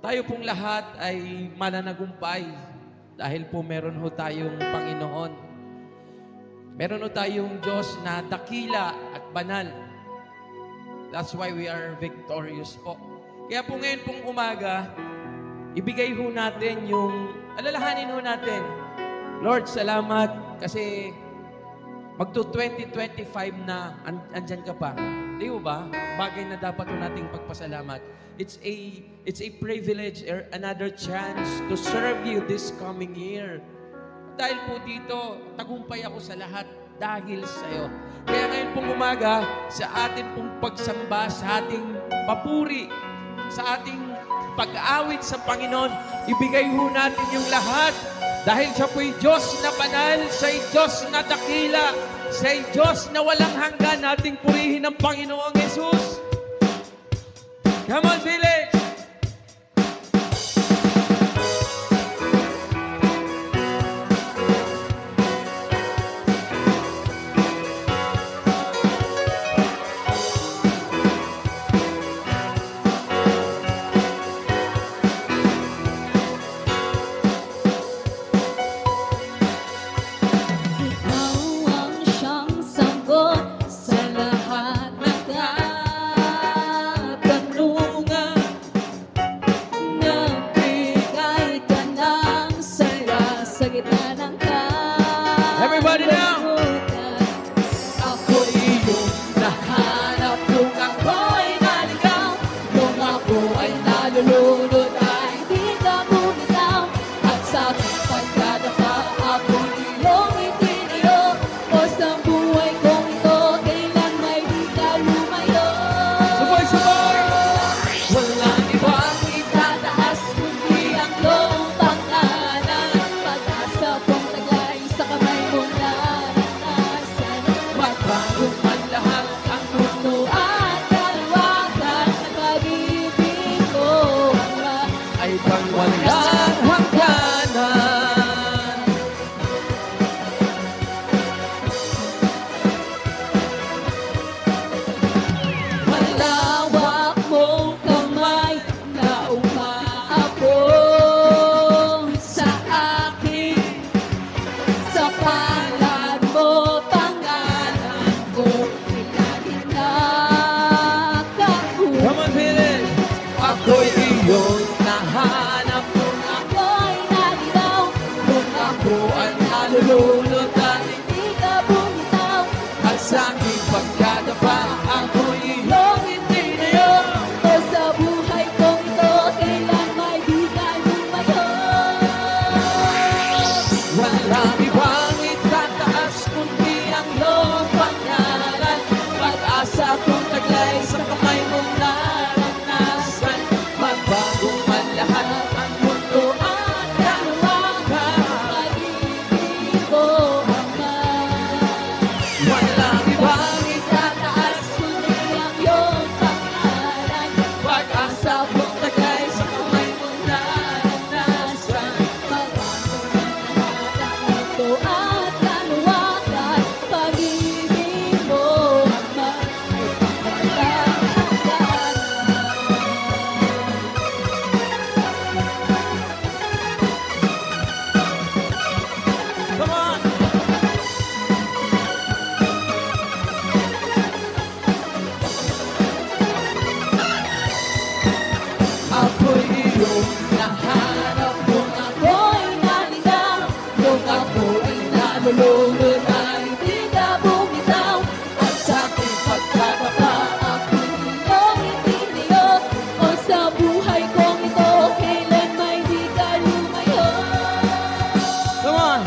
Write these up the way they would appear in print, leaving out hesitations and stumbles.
Tayo pong lahat ay mananagumpay dahil po meron ho tayong Panginoon. Meron ho tayong Diyos na dakila at banal. That's why we are victorious po. Kaya po ngayon pong umaga, ibigay ho natin alalahanin ho natin. Lord, salamat kasi magto-2025 na andyan ka pa. Di ba? Bagay na dapat ho nating pagpasalamat. It's a privilege or another chance to serve you this coming year. Dahil po dito, tagumpay ako sa lahat dahil sa iyo. Kaya ngayon pong umaga, sa ating pong pagsamba, sa ating papuri, sa ating pag-aawit sa Panginoon, ibigay ho natin yung lahat. Dahil siya po'y Diyos na banal, siya'y Diyos na dakila, siya'y Diyos na walang hanggan, nating purihin ang Panginoong Jesus. Come on, village! Everybody now! Ako'y iyong nahanap, kung ako'y naligaw, kung ako ay nalulunod ay di ka bumitaw. At sa aking pagkadapa, ako'y iyong itinayo, o sa buhay kong ito, kailan may di ka lumayo. Sabay, sabay! Walang ibang itataas, kundi ang iyong pangalan. Pag-asa kong tagay sa kamay mo naranasan. Magbago man lahat ang mundo At kalawakan ng pag-ibig ko ay pangwalang hangganan. malawak mong kamay na umaabot sa akin. Sa palad mo pangalan ko pinaghinakakuha. Come on, village! Ako'y iyong nahanap kung Ako'y naligaw, kung ako ay nalulunod at hindi ka bumitaw. at sa aking pagkadapa, ako'y iyong Iyong itinayo, o sa buhay kong ito, kailan may di ka lumayo. walang ibang itataas kundi ang iyong pangalan. Pag-asa kong taglay sa kamay mong naranasan. Magbago man lahat ang mundo at kalawakan. Pag-ibig mo, Ama. Walang ibang itataas Kundi ang iyong pangalan. pag-asa kong taglay sa kamay mong naranasan. Magbago man lahat ang mundo at kalawakan. Pag-ibig mo, Ama, ay pangalagaan. Come on! Ako'y iyong nahanap kung Ako'y naligaw, kung ako ay nalulunod ay di ka bumitaw. At sa aking pagkakapa, ako'y iyong itinayo, o sa buhay kong ito, kailan may di ka lumayo. Come on!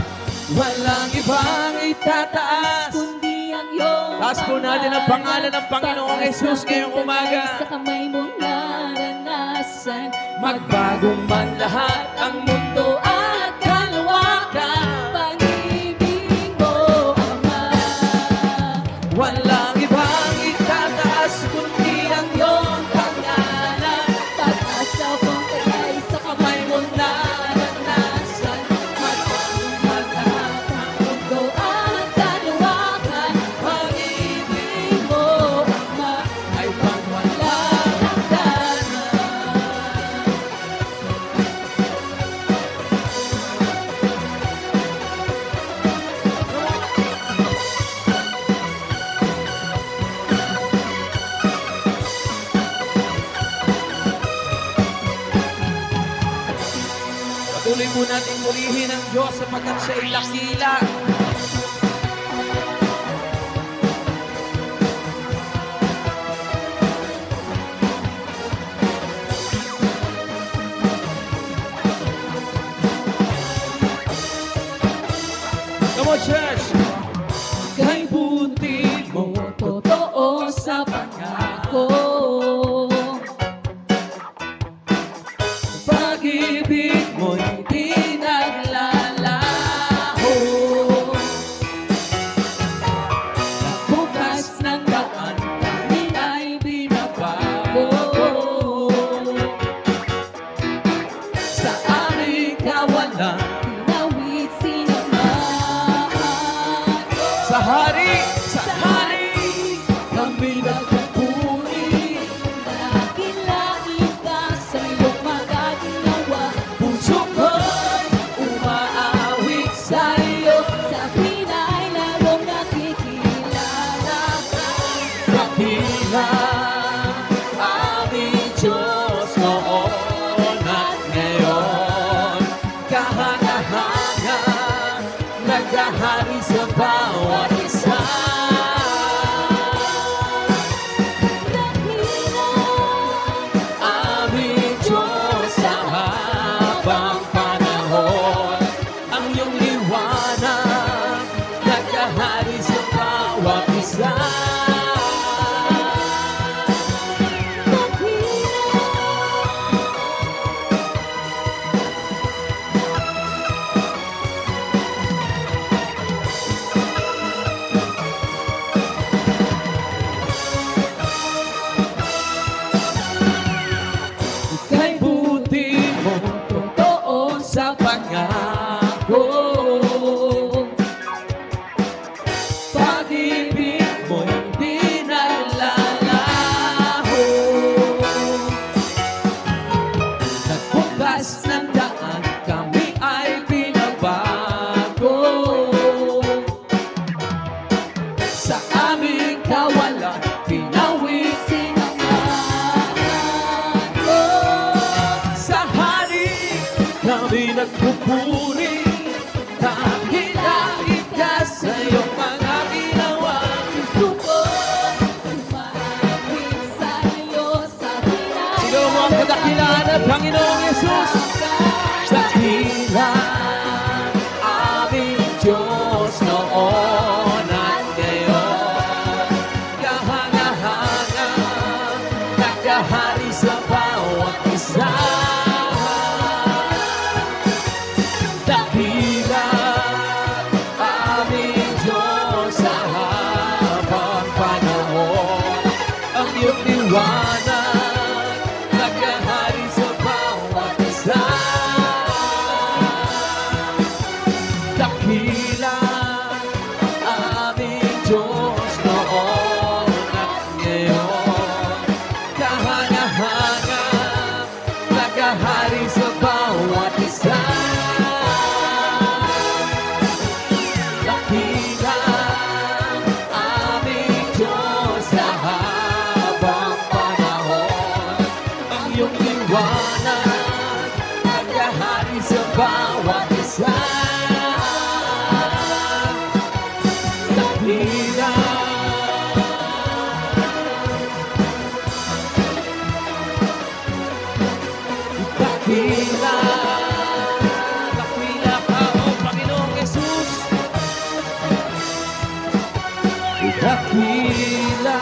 Walang ibang itataas. Kundi ang iyong Taas po natin ang pangalan ng Panginoong Jesus ngayong umaga. Sa kamay mo naranasan, Magbago man lahat ang mundo at kalawakan. Pag-ibig mo, Ama. walang ibang itataas kundi ang iyong pangalan. Pag-asa kong tagay sa kamay mo Naranasan. Magbago man lahat ang mundo at kalawakan. pag-ibig mo Ama, ay pangwalang hangganan. Patuloy po natin purihin ang Diyos sapagkat siya ay dakila. Come on, church! Kay buti mo, Totoo sa pangako. pag-ibig mo'y Di naglalaho. Bukas ng daan, kami ay binabago. Sa aming kawalan, tinawid sinamahan. sa hari, Kami nagpupuri, nakilait ka sa iyong magaginawa. Puso ko'y umaawit sa iyo, sa pinay larong nakikilala ka. dakila aming Diyos noon at ngayon. Kahanga-hanga, naghahari sa bawat isa. Aming Diyos sa habang panahon, ang iyong liwanag naghahari sa bawat isa. Kay buti mo, Totoo sa pangako. Pag-ibig mo'y di naglalaho. Nagbukas ng daan, kami ay binabago. Sa aming kawalan, pinawid sa hari, kami nagpupuri. Dakilait ka sa iyong mga ginawa. Sigaw mo ang kadakilaan ng Panginoong Yesus. Dakila aming Diyos noon at ngayon. Kahanga-hanga, naghahari sa bawat isa. Dakila aming Diyos sa habang panahon, ang iyong liwanag naghahari sa bawat isa. Dakila aming Diyos noon at ngayon. Kahanga-hanga, naghahari sa bawat isa. Dakila aming Diyos sa habang panahon, ang iyong liwanag naghahari sa bawat isa. Dakila dakila dakila ka, O Panginoong Yesus. Dakila.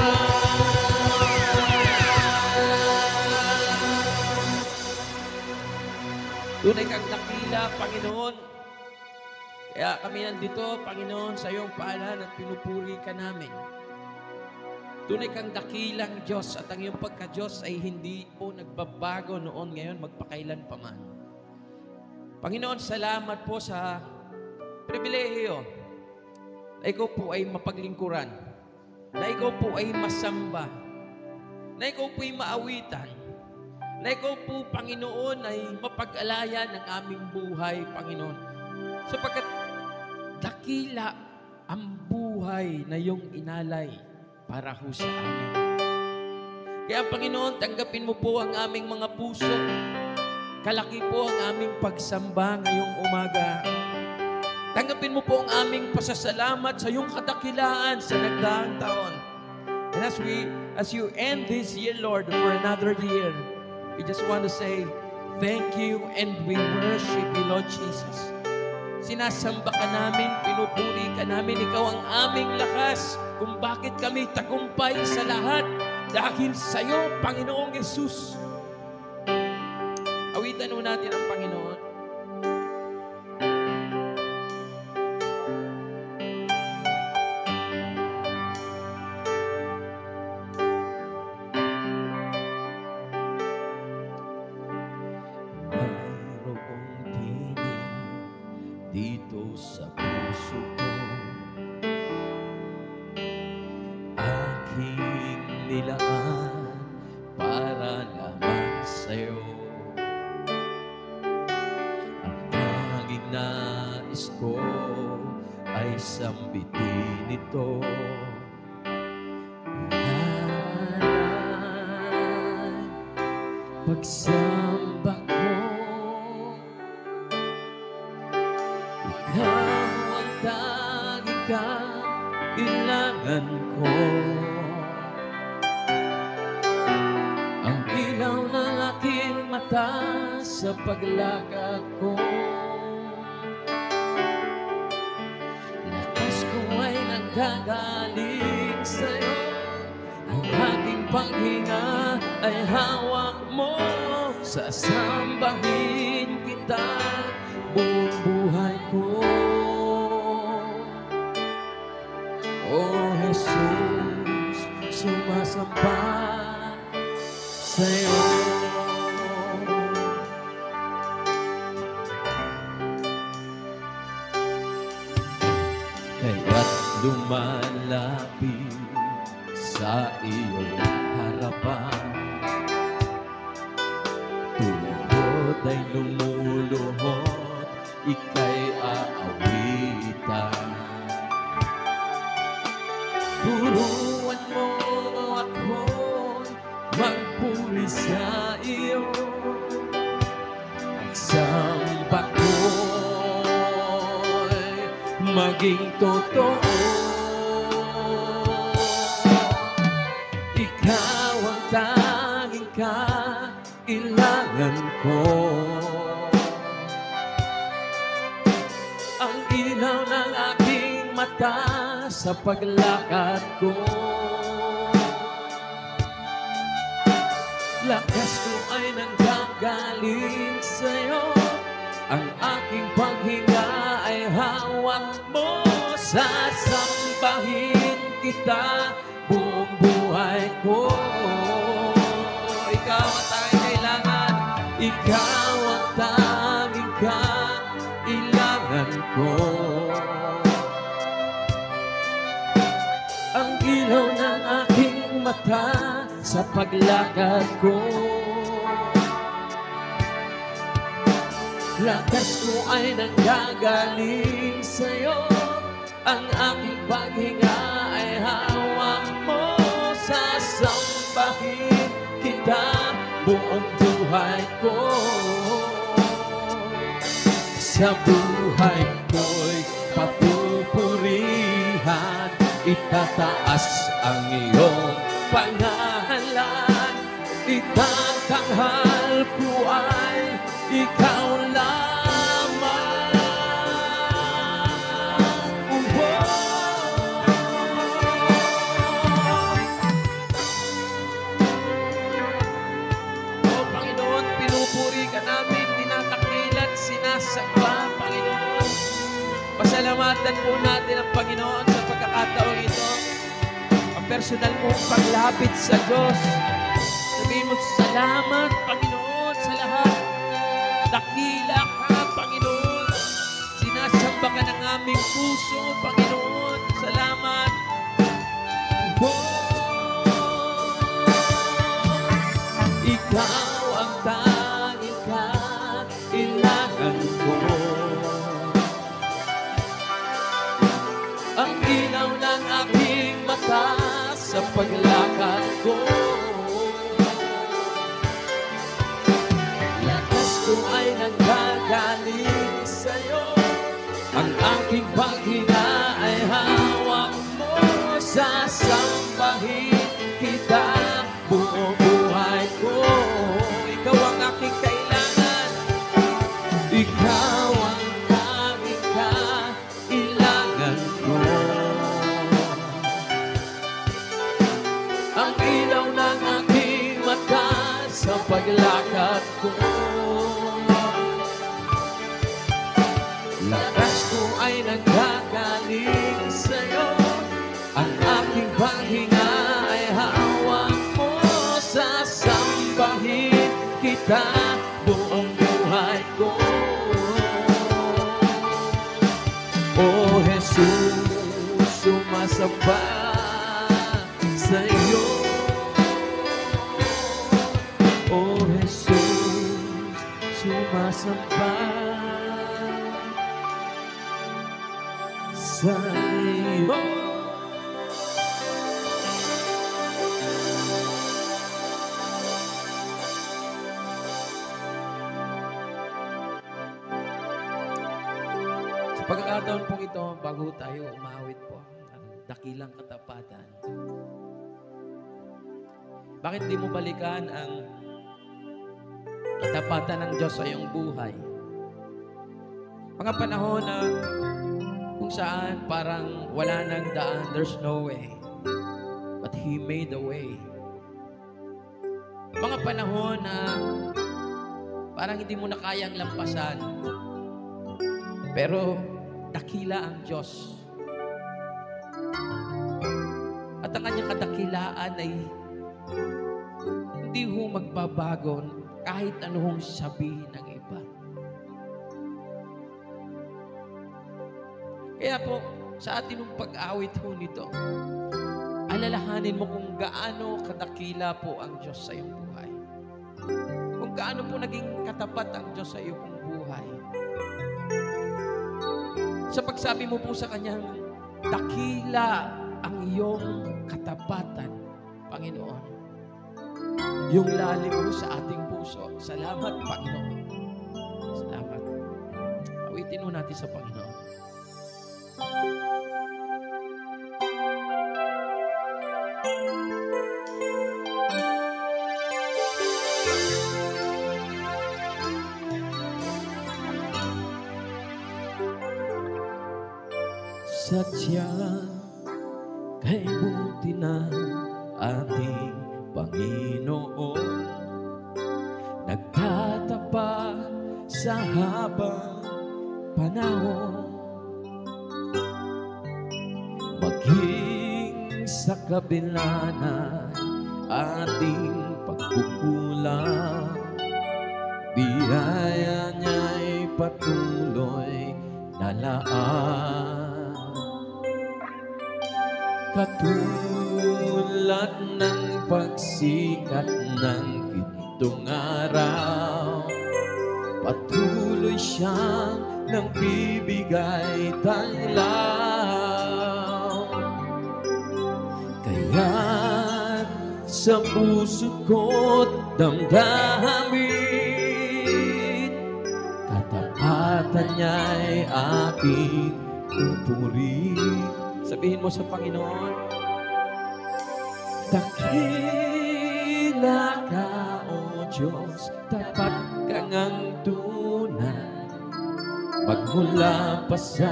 Tunay kang dakila, Panginoon. Kaya kami nandito, Panginoon, sa iyong paanan at pinupuri ka namin. Tunay kang dakilang Diyos at ang iyong pagka-Diyos ay hindi po nagbabago noon, ngayon, magpakailan pa man. Panginoon, salamat po sa pribilehiyo na ikaw po ay mapaglingkuran, na ikaw po ay masamba, na ikaw po ay maawitan, na ikaw po, Panginoon, ay mapag-alaya ng aming buhay, Panginoon. Sapagkat dakila ang buhay na iyong inalay para ho sa amin. Kaya, Panginoon, tanggapin mo po ang aming mga puso. Kalaki po ang aming pagsamba ngayong umaga. Tanggapin mo po ang aming pasasalamat sa iyong kadakilaan sa nagdaang taon. And as you end this year, Lord, for another year, we just want to say, thank you and we worship you, Lord Jesus. Sinasamba ka namin, pinupuri ka namin, ikaw ang aming lakas kung bakit kami tagumpay sa lahat dahil sa iyo, Panginoong Yesus. Awitan mo natin ang Panginoon. Mayroong tinig dito sa puso ko, aking nilaan para lamang sa'yo. Ang tanging nais ko ay sambitin ito. Pagsamba ko, ikaw ang tanging kailangan ko. Ang ilaw ng aking mata sa paglakad ko, lakas ko ay nanggagaling sa'yo. Ang aking paghinga ay hawak mo. Sasambahin kita buong buhay ko. Oh Jesus, sumasamba sa'yo. Kaya't lumalapit sa iyong harapan, tungkod ay lumuluhod, ika'y aawitan. Turuan mo ako magpuri sa iyo. Ang samba ko'y maging totoo. Ikaw ang tanging kailangan ko. Ang ilaw ng aking mata sa paglakad ko. Lakas ko ay nanggagaling sa'yo. Ang aking paghinga ay hawak mo. Sasambahin kita buong buhay ko. Ikaw ang tanging kailangan. Ikaw ang tanging kailangan ko. Ang ilaw ng aking mata sa paglakad ko. Lakas ko ay nanggagaling sa'yo. Ang aking paghinga ay hawak mo. Sasambahin kita buong buhay ko. Sa buhay ko'y papupurihan, itataas ang iyong pangalan. Itatanghal ko ay ikaw lamang. Oh Panginoon, pinupuri ka namin, tinatakilat, sinasamba, Panginoon. Pasalamatan po natin ang Panginoon sa pagkakataong ito. Ang personal mong paglapit sa Diyos. Sabihin mo, salamat, Panginoon, sa lahat. Dakila ka, Panginoon. Sinasamba ka ng aming puso, Panginoon. Salamat. Ikaw ang tanging kailangan ko. Ang ilaw ng aking mata sa paglakad ko. Lakas ko ay nanggagaling sa'yo. Ang aking paghinga ay hawak mo. Sasambahin kita buong buhay ko. Ikaw ang aking kailangan. Ikaw ang tanging kailangan ko. Ang ilaw ng aking mata sa paglakad ko. Lakas ko ay nanggagaling sa'yo. Ang aking paghinga ay hawak mo. Sasambahin kita buong buhay ko. Oh Jesus, sumasamba sa'yo. Oh Jesus, sumasamba sa'yo. Sa pagkakataon pong ito, bago tayo umawit po ang dakilang katapatan, bakit di mo balikan ang katapatan ng Diyos sa iyong buhay? Mga panahon na kung saan parang wala nang daan, there's no way. But He made a way. Mga panahon na parang hindi mo na kayang lampasan. Pero dakila ang Diyos. At ang kanyang kadakilaan ay hindi ho magbabago kahit anong sabihin ng iba. Kaya po, sa atin ng pag-awit ho nito, alalahanin mo kung gaano kadakila po ang Diyos sa iyong buhay. Kung gaano po naging katapat ang Diyos sa iyong buhay. Sa pagsabi mo po sa Kanyang, dakila ang iyong katapatan, Panginoon. Yung lalim mo sa ating puso. Salamat, Panginoon. Salamat. Awitin mo natin sa Panginoon. Sadya kay buti na ating Panginoon, nagtatapa sa habang panahon, maging sa kabila ng ating pagkukulang, biyaya niya'y patuloy na laan. Katulad ng pagsikat ng gintong araw, patuloy siyang nagbibigay tanglaw. Kaya sa puso ko't damdamin, katapatan niya'y aking pupurihin. Sabihin mo sa Panginoon, dakila ka, O Diyos, tapat ka ngang tunay, magmula pa sa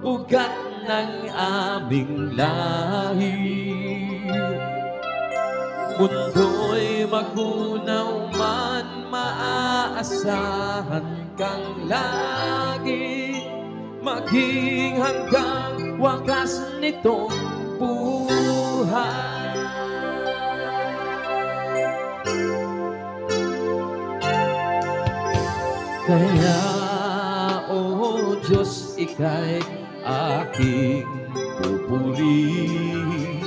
ugat ng aming lahi. Mundo'y magunaw man, maaasahan kang lagi, maging hanggang wakas nitong buhay. Kaya, O Diyos, ika'y aking pupurihin,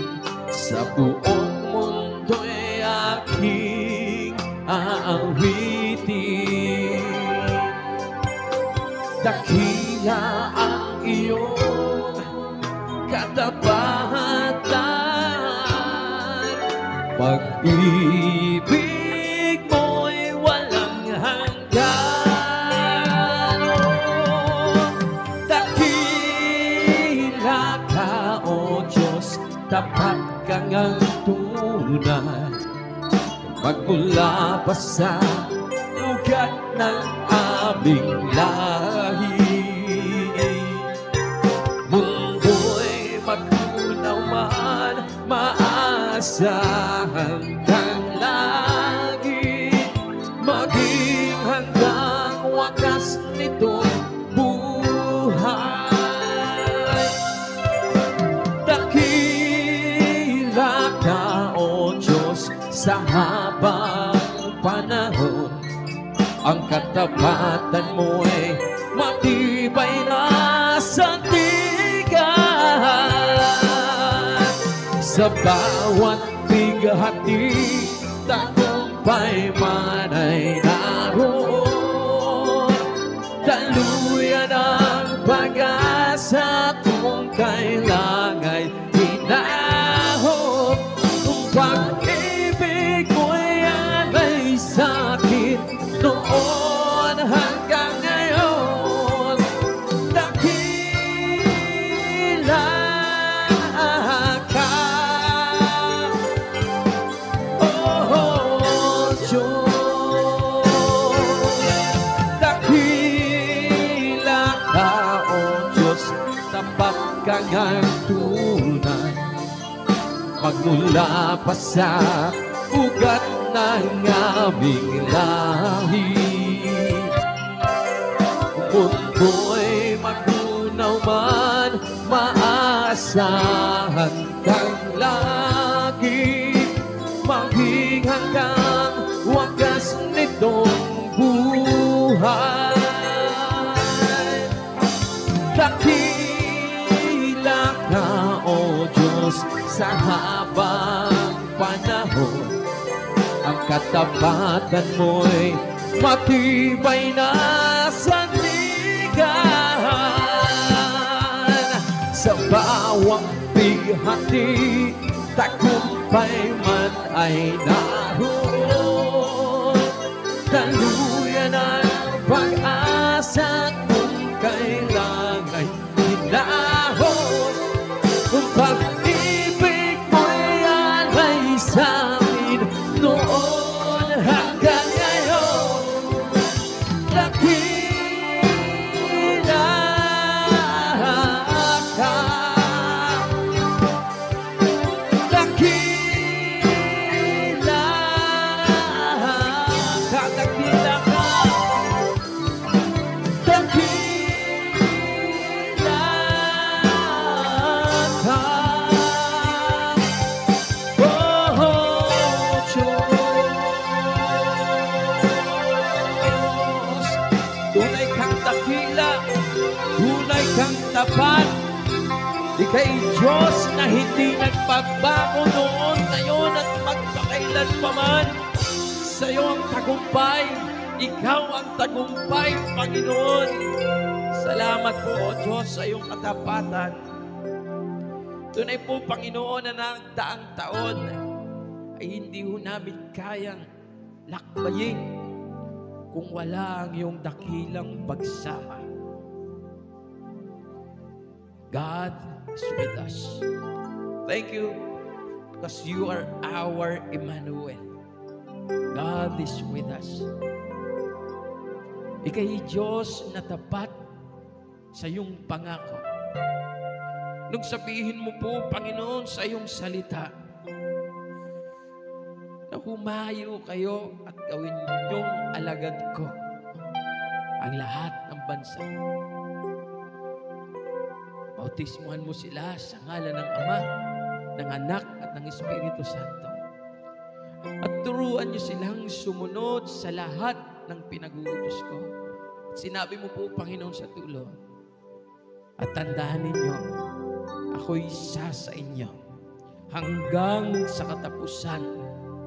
sa buong mundo'y aking aawitin. Dakila ang iyong katapatan, pag-ibig mo'y walang hanggan. gano dakila ka, O Diyos, tapat kang ang tunay. Magmula pa sa ugat ng aming lahi, mundo'y magtunaw man, maasahan kang lagi, maging hanggang wakas nitong buhay. Dakila ka, O Diyos, sa habang panahon, ang katapatan mo'y matibay na sandigan. Sa bawat bighati, tagumpay man ay naroon. Daluyan ang pag-asa kung kailang ay hinahon. Kung pag-ibig mo'y alay sa'kin noon hanggang ngayon, dakila ka, oh Diyos. Dakila ka, oh Diyos, tapat kang ang tunay. Magmula pa sa ugat ng aming lahi, mundo'y magtunaw man, maasahan kang lagi, maging hanggang wakas nitong buhay. Dakila ka, O Diyos, sa habang panahon, ang katapatan mo'y matibay na sandigan. Sa bawang bighati, tagumpay man ay naroon. Daluyan ang pag-asa kung kailang ay hinahon. Kung pag-ibig mo'y alay sa'min noon hanggang ngayon, dakila ka, dakila ka, dakila ka, dakila ka, oh Diyos. Tunay kang dakila, tunay kang tapat. Ika'y Diyos na hindi nagbabago noon, ngayon at magpakailan pa man. Sa'yo ang tagumpay, ikaw ang tagumpay, Panginoon. Salamat po, O Diyos, sa iyong katapatan. Tunay po, Panginoon, na nagdaang taon ay hindi ho namin kayang lakbayin kung wala ang iyong dakilang pagsama. God is with us. Thank you because you are our Emmanuel. God is with us. Ika'y Diyos na tapat sa iyong pangako. Nung sabihin mo po, Panginoon, sa iyong salita, na humayo kayo at gawin niyong alagad ko ang lahat ng bansa. Bautismuhan mo sila sa ngalan ng Ama, ng Anak at ng Espiritu Santo. At turuan niyo silang sumunod sa lahat ng pinag-uutos ko. Sinabi mo po, Panginoon, sa tulo, at tandaan ninyo, ako'y isa sa inyo hanggang sa katapusan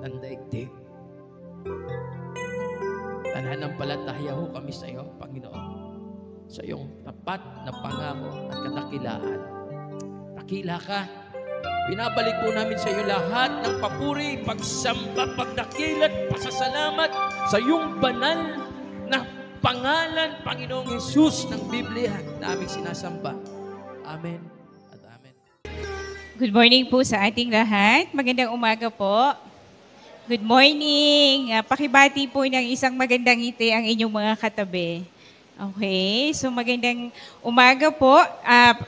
ng daigdig. Nananampalataya ho kami sa iyo, Panginoon, sa iyong tapat na pangako at kadakilaan. Dakila ka. Binabalik po namin sa iyo lahat ng papuri, pagsamba, pagdakilat, pasasalamat sa iyong banal na pangalan, Panginoong Jesus ng Biblia na aming sinasamba. Amen at amen. Good morning po sa ating lahat. Magandang umaga po. Good morning. Pakibati po ng isang magandang ngiti ang inyong mga katabi. Okay, so magandang umaga po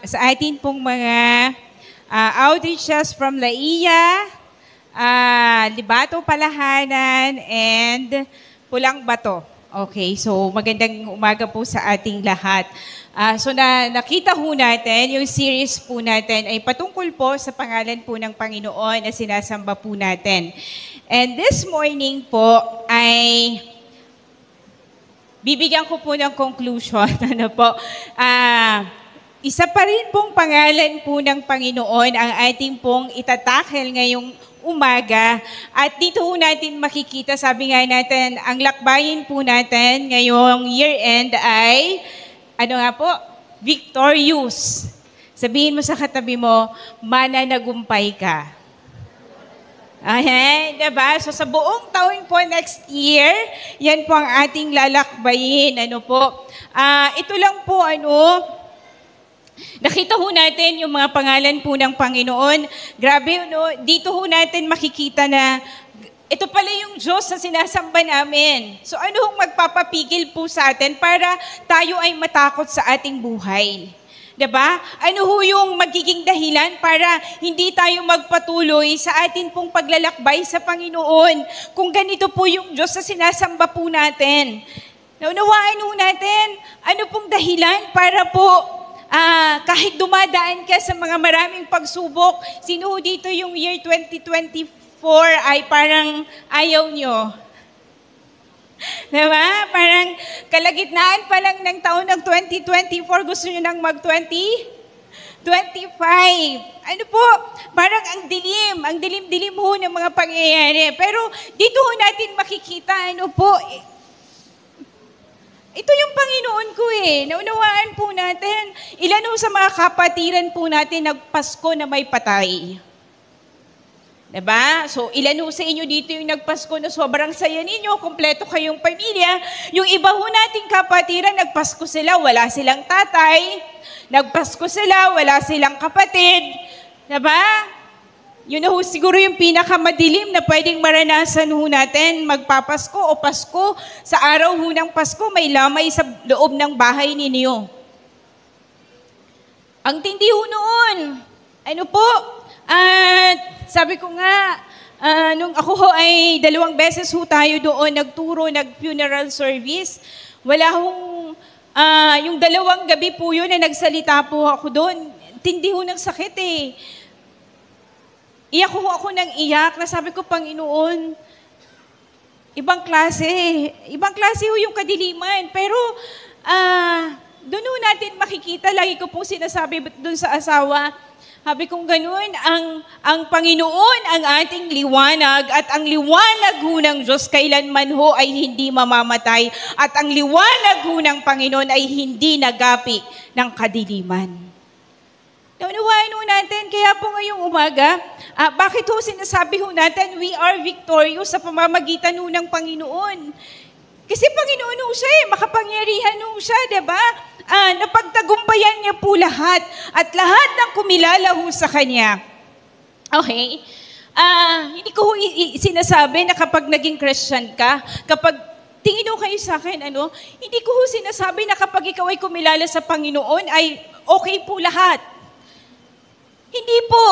sa atin pong mga outreaches from Laia, Libato Palahanan, and Pulang Bato. Okay, so magandang umaga po sa ating lahat. So nakita ho natin, yung series po natin ay patungkol po sa pangalan po ng Panginoon na sinasamba po natin. And this morning po ay bibigyan ko po ng conclusion. Ano po? Isa pa rin pong pangalan po ng Panginoon ang ating pong itatakel ngayong umaga. At dito po natin makikita, sabi nga natin, ang lakbayin po natin ngayong year-end ay, ano nga po? Victorious. Sabihin mo sa katabi mo, mananagumpay ka. Okay, diba? So sa buong taon po next year, yan po ang ating lalakbayin. Ano po? Ito lang po, nakita ho natin yung mga pangalan po ng Panginoon. Grabe, dito ho natin makikita na ito pala yung Diyos na sinasamba namin. So ano hong magpapapigil po sa atin para tayo ay matakot sa ating buhay? Diba? Ano ho yung magiging dahilan para hindi tayo magpatuloy sa atin pong paglalakbay sa Panginoon kung ganito po yung Diyos na sinasamba po natin? Naunawaan ho natin, ano pong dahilan para po kahit dumadaan ka sa mga maraming pagsubok, sino ho dito yung year 2024 ay parang ayaw nyo? Diba? Parang kalagitnaan pa lang ng taon ng 2024, gusto nyo nang mag-2025. Ano po? Parang ang dilim-dilim ho ng mga pangyayari. Pero dito ho natin makikita, ano po, ito yung Panginoon ko Naunawaan po natin, ilan ho sa mga kapatiran po natin nagpasko na may patay. Diba? So, ilan ho sa inyo dito yung nagpasko na sobrang saya ninyo, kompleto kayong pamilya. Yung iba ho nating kapatiran, nagpasko sila, wala silang tatay. Nagpasko sila, wala silang kapatid. Diba? Yun na ho siguro yung pinakamadilim na pwedeng maranasan ho natin, magpapasko o Pasko. Sa araw ho ng Pasko, may lamay sa loob ng bahay ninyo. Ang tindi ho noon. Ano po? Sabi ko nga, nung ako ho ay 2 beses ho tayo doon nagturo, nag-funeral service. Wala hong, yung 2 gabi po yun na nagsalita po ako doon. Tindi ho ng sakit Iyak ho ako ng iyak na sabi ko, Panginoon, ibang klase ho yung kadiliman. Pero, doon ho natin makikita, lagi ko po sinasabi doon sa asawa, sabi kong ganun, ang Panginoon ang ating liwanag at ang liwanag ho ng Diyos kailanman ho ay hindi mamamatay at ang liwanag ho ng Panginoon ay hindi nagapi ng kadiliman. Naunawaan ho natin, kaya po ngayong umaga, bakit ho sinasabi ho natin, we are victorious sa pamamagitan ho ng Panginoon? Kasi Panginoon ho siya makapangyarihan ho siya, diba? Napagtagumpayan niya po lahat at lahat ng kumilala ho sa Kanya. Okay? Hindi ko sinasabi na kapag naging Christian ka, kapag tingin ho kayo sa akin, hindi ko sinasabi na kapag ikaw ay kumilala sa Panginoon ay okay po lahat. Hindi po.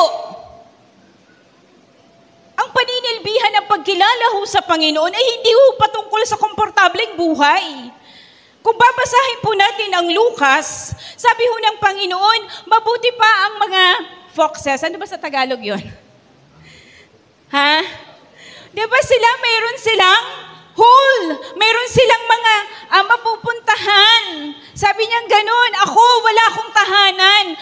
Ang paninilbihan ng pagkilala ho sa Panginoon ay hindi ho patungkol sa komportableng buhay. Kung babasahin po natin ang Lucas, sabi ho ng Panginoon, mabuti pa ang mga foxes. Ano ba sa Tagalog yun? Diba sila, mayroon silang hole. Mayroon silang mga mapupuntahan. Sabi niya ganun, ako, wala akong tahanan.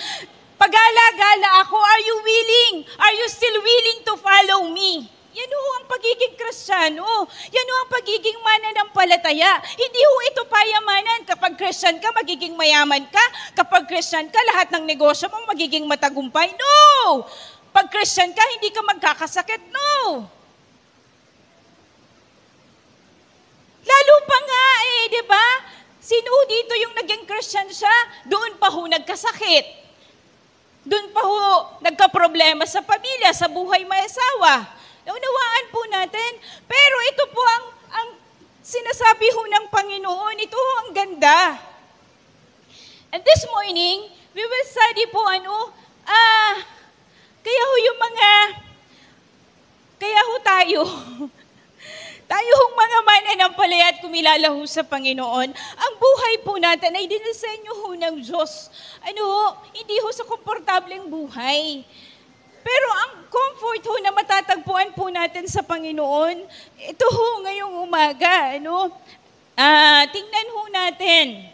Pag-alagala ako, are you willing? Are you still willing to follow me? Yan ho ang pagiging Kristiyano. Yan ho ang pagiging mananampalataya. Hindi ho ito payamanan. Kapag Christian ka, magiging mayaman ka. Kapag Christian ka, lahat ng negosyo mo magiging matagumpay. No! Pag Christian ka, hindi ka magkakasakit. No! Lalo pa nga di ba? Sino ho dito yung naging Christian siya? Doon pa ho nagkasakit. Doon pa ho nagka-problema sa pamilya, sa buhay may asawa. Naunawaan po natin. Pero ito po ang sinasabi ho ng Panginoon. Ito ho ang ganda. And this morning, we will study po kaya ho tayo, tayo hong mga mananampalataya at kumilala ho sa Panginoon, ang buhay po natin ay dinisenyo ho ng Diyos. Hindi ho sa komportableng buhay. Pero ang comfort ho na matatagpuan po natin sa Panginoon, ito ho ngayong umaga. Tingnan ho natin.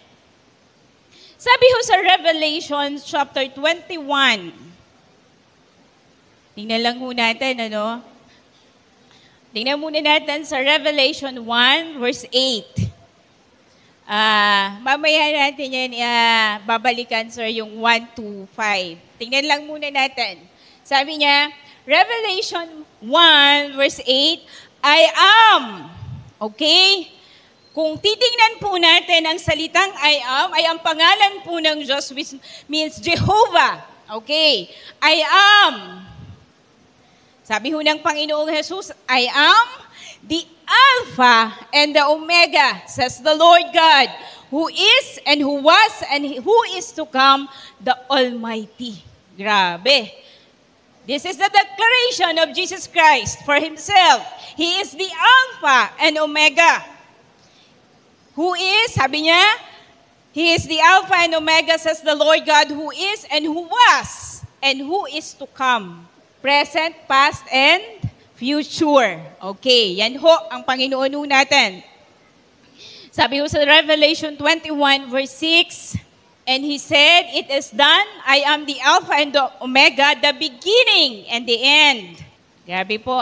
Sabi ho sa Revelation chapter 21. Tingnan lang ho natin, Tingnan muna natin sa Revelation 1, verse 8. Mamaya natin yan, babalikan, sir, yung 1 to 5. Tingnan lang muna natin. Sabi niya, Revelation 1, verse 8, I am. Okay? Kung titingnan po natin ang salitang I am, ay ang pangalan po ng Diyos, which means Jehovah. Okay? I am. Sabi ho ng Panginoong Jesus, I am the Alpha and the Omega, says the Lord God, who is and who was and who is to come, the Almighty. Grabe. This is the declaration of Jesus Christ for Himself. He is the Alpha and Omega. Who is, sabi niya, He is the Alpha and Omega, says the Lord God, who is and who was and who is to come. Present, past, and future. Okay, yan ho ang Panginoon ho natin. Sabi ho sa Revelation 21 verse 6, and He said, it is done, I am the Alpha and the Omega, the beginning and the end. Grabe po,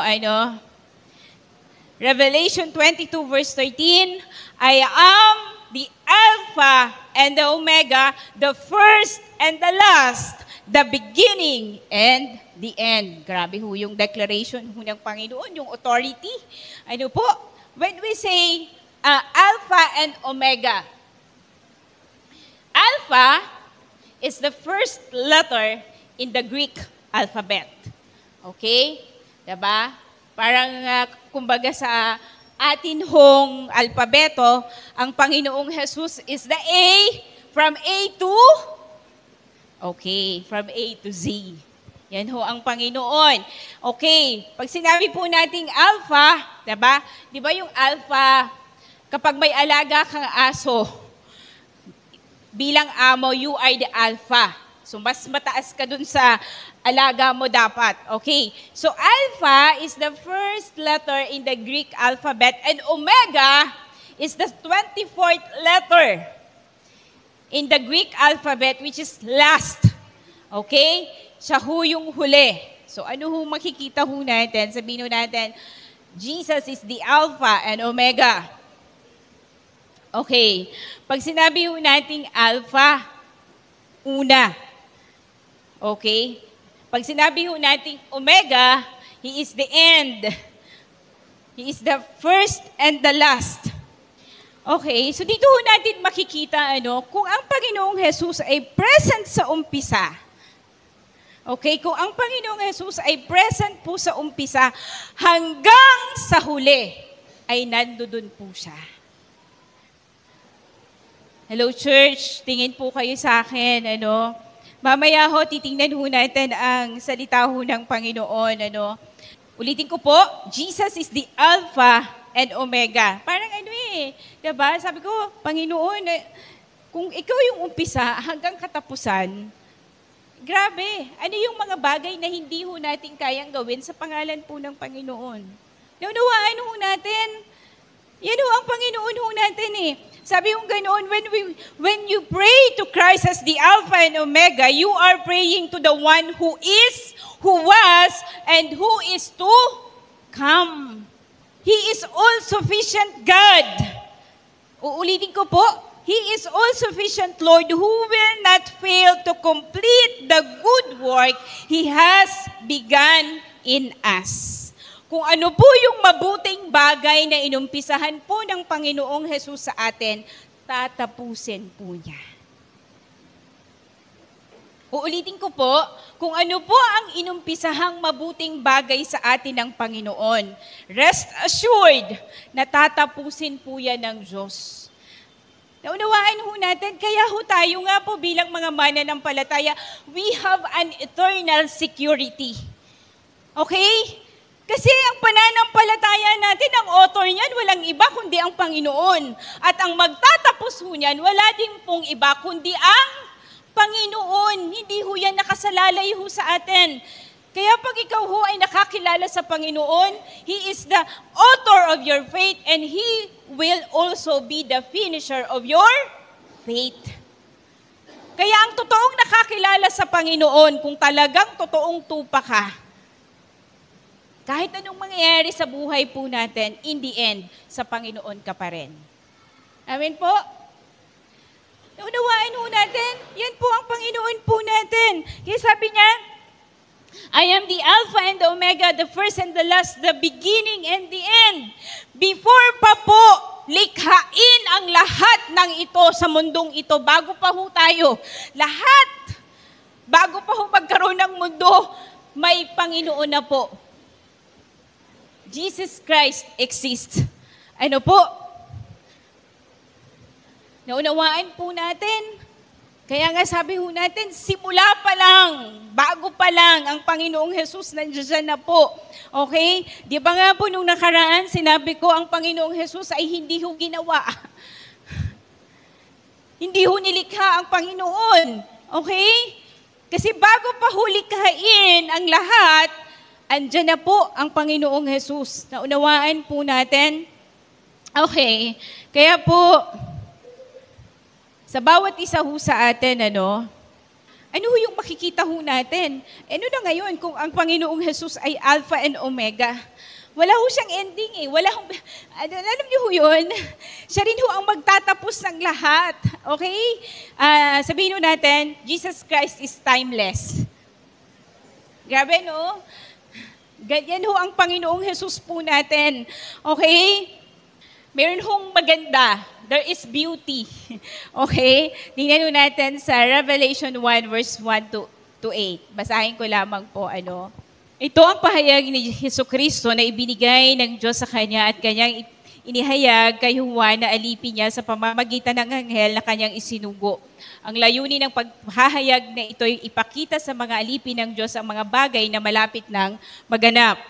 Revelation 22 verse 13, I am the Alpha and the Omega, the first and the last, the beginning and the end. Grabe ho yung declaration ho ng Panginoon, yung authority. When we say Alpha and Omega, Alpha is the first letter in the Greek alphabet. Okay? Diba? Parang kumbaga sa atin hong alpabeto, ang Panginoong Jesus is the A, from A to from A to Z. Yan ho ang Panginoon. Okay, pag sinabi po nating alpha, diba? Diba yung alpha, kapag may alaga kang aso, bilang amo, you are the alpha. So, mas mataas ka dun sa alaga mo dapat. Okay, so alpha is the first letter in the Greek alphabet, and omega is the 24th letter in the Greek alphabet, which is last. Okay? Siya ho yung huli. So ano ho makikita ho natin? Sabihin ho natin, Jesus is the Alpha and Omega. Okay. Pag sinabi ho nating Alpha, una. Okay? Pag sinabi ho nating Omega, He is the end. He is the first and the last. Okay, so dito ho natin makikita kung ang Panginoong Jesus ay present sa umpisa. Okay, kung ang Panginoong Jesus ay present po sa umpisa, hanggang sa huli ay nandoon po siya. Hello church, tingin po kayo sa akin, Mamaya ho, titingnan ho natin ang salita ho ng Panginoon, Ulitin ko po, Jesus is the Alpha and Omega. Parang diba? Sabi ko, Panginoon, kung ikaw yung umpisa hanggang katapusan, grabe, ano yung mga bagay na hindi ho natin kayang gawin sa pangalan po ng Panginoon? Naunawaan ho natin. Yan ho ang Panginoon ho natin Sabi yung ganoon, when you pray to Christ as the Alpha and Omega, you are praying to the one who is, who was, and who is to come. He is all-sufficient God. Uulitin ko po, He is all-sufficient Lord who will not fail to complete the good work He has begun in us. Kung ano po yung mabuting bagay na inumpisahan po ng Panginoong Jesus sa atin, tatapusin po niya. Uulitin ko po, kung ano po ang inumpisahang mabuting bagay sa atin ng Panginoon, rest assured na tatapusin po yan ng Diyos. Naunawaan ho natin, kaya ho tayo nga po bilang mga mananampalataya, we have an eternal security. Okay? Kasi ang pananampalataya natin, ang author niyan, walang iba kundi ang Panginoon. At ang magtatapos ho niyan, wala din pong iba kundi ang Panginoon. Hindi ho yan nakasalalay ho sa atin. Kaya pag ikaw ho ay nakakilala sa Panginoon, He is the author of your faith and He will also be the finisher of your faith. Kaya ang totoong nakakilala sa Panginoon, kung talagang totoong tupa ka, kahit anong mangyayari sa buhay po natin, in the end, sa Panginoon ka pa rin. Amen po? Unawaan ho natin, yan po ang Panginoon po natin. Kaya sabi niya, I am the Alpha and the Omega, the first and the last, the beginning and the end. Before pa po likhain ang lahat ng ito sa mundong ito, bago pa ho tayo, lahat, bago pa ho magkaroon ng mundo, may Panginoon na po. Jesus Christ exists. Ano po? Naunawaan po natin. Kaya nga sabi ho natin, simula pa lang, bago pa lang, ang Panginoong Jesus nandiyan na po. Okay? Di ba nga po nung nakaraan, sinabi ko, ang Panginoong Jesus ay hindi ho ginawa. Hindi ho nilikha ang Panginoon. Okay? Kasi bago pa ho likhain ang lahat, andyan na po ang Panginoong Jesus. Naunawaan po natin. Okay. Kaya po, sa bawat isa ho sa atin, ano ho yung makikita ho natin? Ano na ngayon kung ang Panginoong Jesus ay Alpha and Omega? Wala ho siyang ending eh. Alam niyo ho yun? Siya rin ho ang magtatapos ng lahat. Okay? Sabihin ho natin, Jesus Christ is timeless. Grabe, no? Ganyan ho ang Panginoong Jesus po natin. Okay? Meron hong maganda. There is beauty. Okay? Tingnan natin sa Revelation 1 verse 1 to 8. Basahin ko lamang po ano. Ito ang pahayag ni Jesucristo na ibinigay ng Diyos sa Kanya at Kanyang inihayag kay Juan na alipin niya sa pamamagitan ng anghel na Kanyang isinugo. Ang layunin ng paghahayag na ito ay ipakita sa mga alipin ng Diyos ang mga bagay na malapit nang maganap.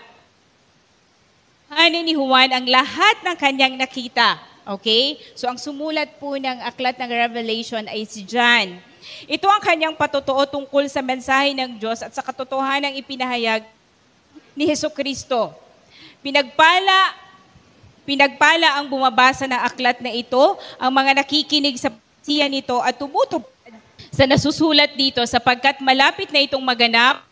Ano ni Juan ang lahat ng kanyang nakita. Okay? So ang sumulat po ng aklat ng Revelation ay si John. Ito ang kanyang patotoo tungkol sa mensahe ng Diyos at sa katotohanang ipinahayag ni Jesucristo. Pinagpala ang bumabasa ng aklat na ito, ang mga nakikinig sa siya nito at tumutupad sa nasusulat dito sapagkat malapit na itong maganap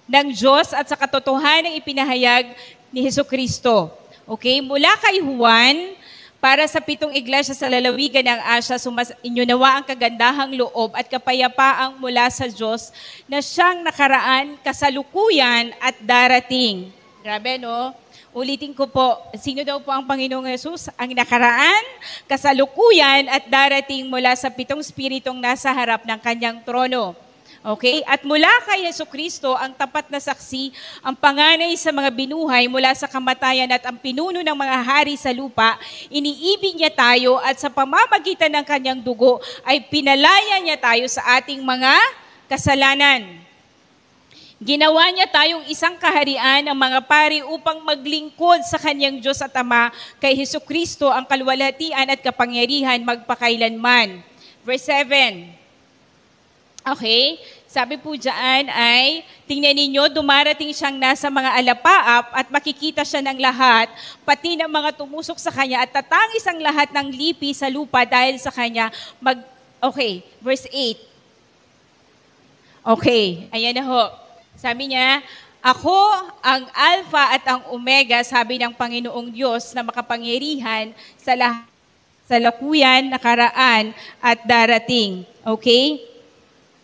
ng Diyos at sa katotohanang ipinahayag ni Jesucristo. Okay? Mula kay Juan, para sa 7 iglesia sa lalawigan ng Asia, inyo nawa ang kagandahang loob at kapayapaang mula sa Diyos na siyang nakaraan, kasalukuyan at darating. Grabe, no? Ulitin ko po, sino daw po ang Panginoong Jesus? Ang nakaraan, kasalukuyan at darating mula sa 7 spiritong nasa harap ng kanyang trono. Okay? At mula kay Jesucristo, ang tapat na saksi, ang panganay sa mga binuhay mula sa kamatayan at ang pinuno ng mga hari sa lupa, iniibig niya tayo at sa pamamagitan ng kanyang dugo ay pinalaya niya tayo sa ating mga kasalanan. Ginawa niya tayong isang kaharian ng mga pari upang maglingkod sa kanyang Diyos at Ama kay Jesucristo ang kaluwalhatian at kapangyarihan magpakailanman. Verse 7. Okay? Sabi po dyan ay, tingnan ninyo, dumarating siyang nasa mga alapaap at makikita siya ng lahat, pati ng mga tumusok sa kanya at tatangis ang lahat ng lipi sa lupa dahil sa kanya. Okay, verse 8. Okay, ayan na ho. Sabi niya, ako ang Alpha at ang Omega, sabi ng Panginoong Diyos na makapangyarihan sa lahat, sa lakuyan, nakaraan at darating. Okay?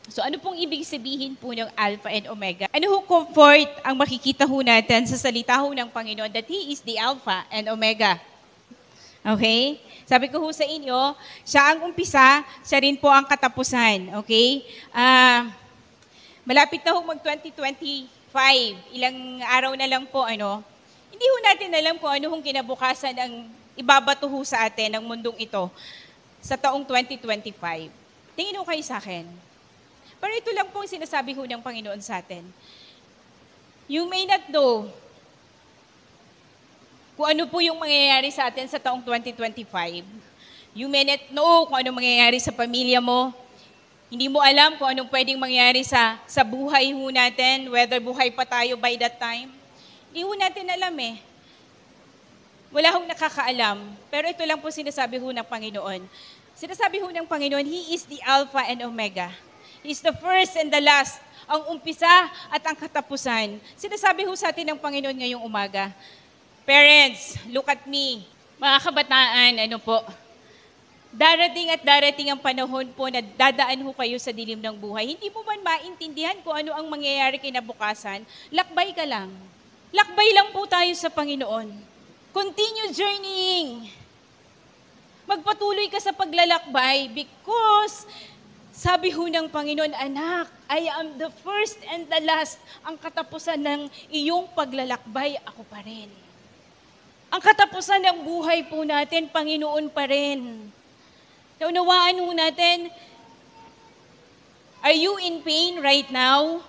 So ano pong ibig sabihin po ng Alpha and Omega? Ano ho comfort ang makikita ho natin sa salita ho ng Panginoon that He is the Alpha and Omega? Okay? Sabi ko ho sa inyo, siya ang umpisa, siya rin po ang katapusan. Okay? Malapit na ho mag-2025. Ilang araw na lang po, hindi ho natin alam kung ano hong kinabukasan ang ibabato ho sa atin ng mundong ito sa taong 2025. Tingin ho kayo sa akin. Pero ito lang po ang sinasabi ho ng Panginoon sa atin. You may not know kung ano po yung mangyayari sa atin sa taong 2025. You may not know kung ano mangyayari sa pamilya mo. Hindi mo alam kung anong pwedeng mangyari sa buhay ho natin, whether buhay pa tayo by that time. Hindi ho natin alam eh. Wala hong nakakaalam. Pero ito lang po sinasabi ho ng Panginoon. Sinasabi ho ng Panginoon, He is the Alpha and Omega. He is the first and the last, ang umpisa at ang katapusan. Sinasabi ho sa atin ng Panginoon ngayong umaga, parents, look at me. Mga kabataan, darating ang panahon po na dadaan ho kayo sa dilim ng buhay. Hindi mo man maintindihan kung ano ang mangyayari kinabukasan, lakbay ka lang. Lakbay lang po tayo sa Panginoon. Continue journeying. Magpatuloy ka sa paglalakbay because sabi ho ng Panginoon, anak, I am the first and the last. Ang katapusan ng iyong paglalakbay, ako pa rin. Ang katapusan ng buhay po natin, Panginoon pa rin. Naunawaan ho natin, are you in pain right now?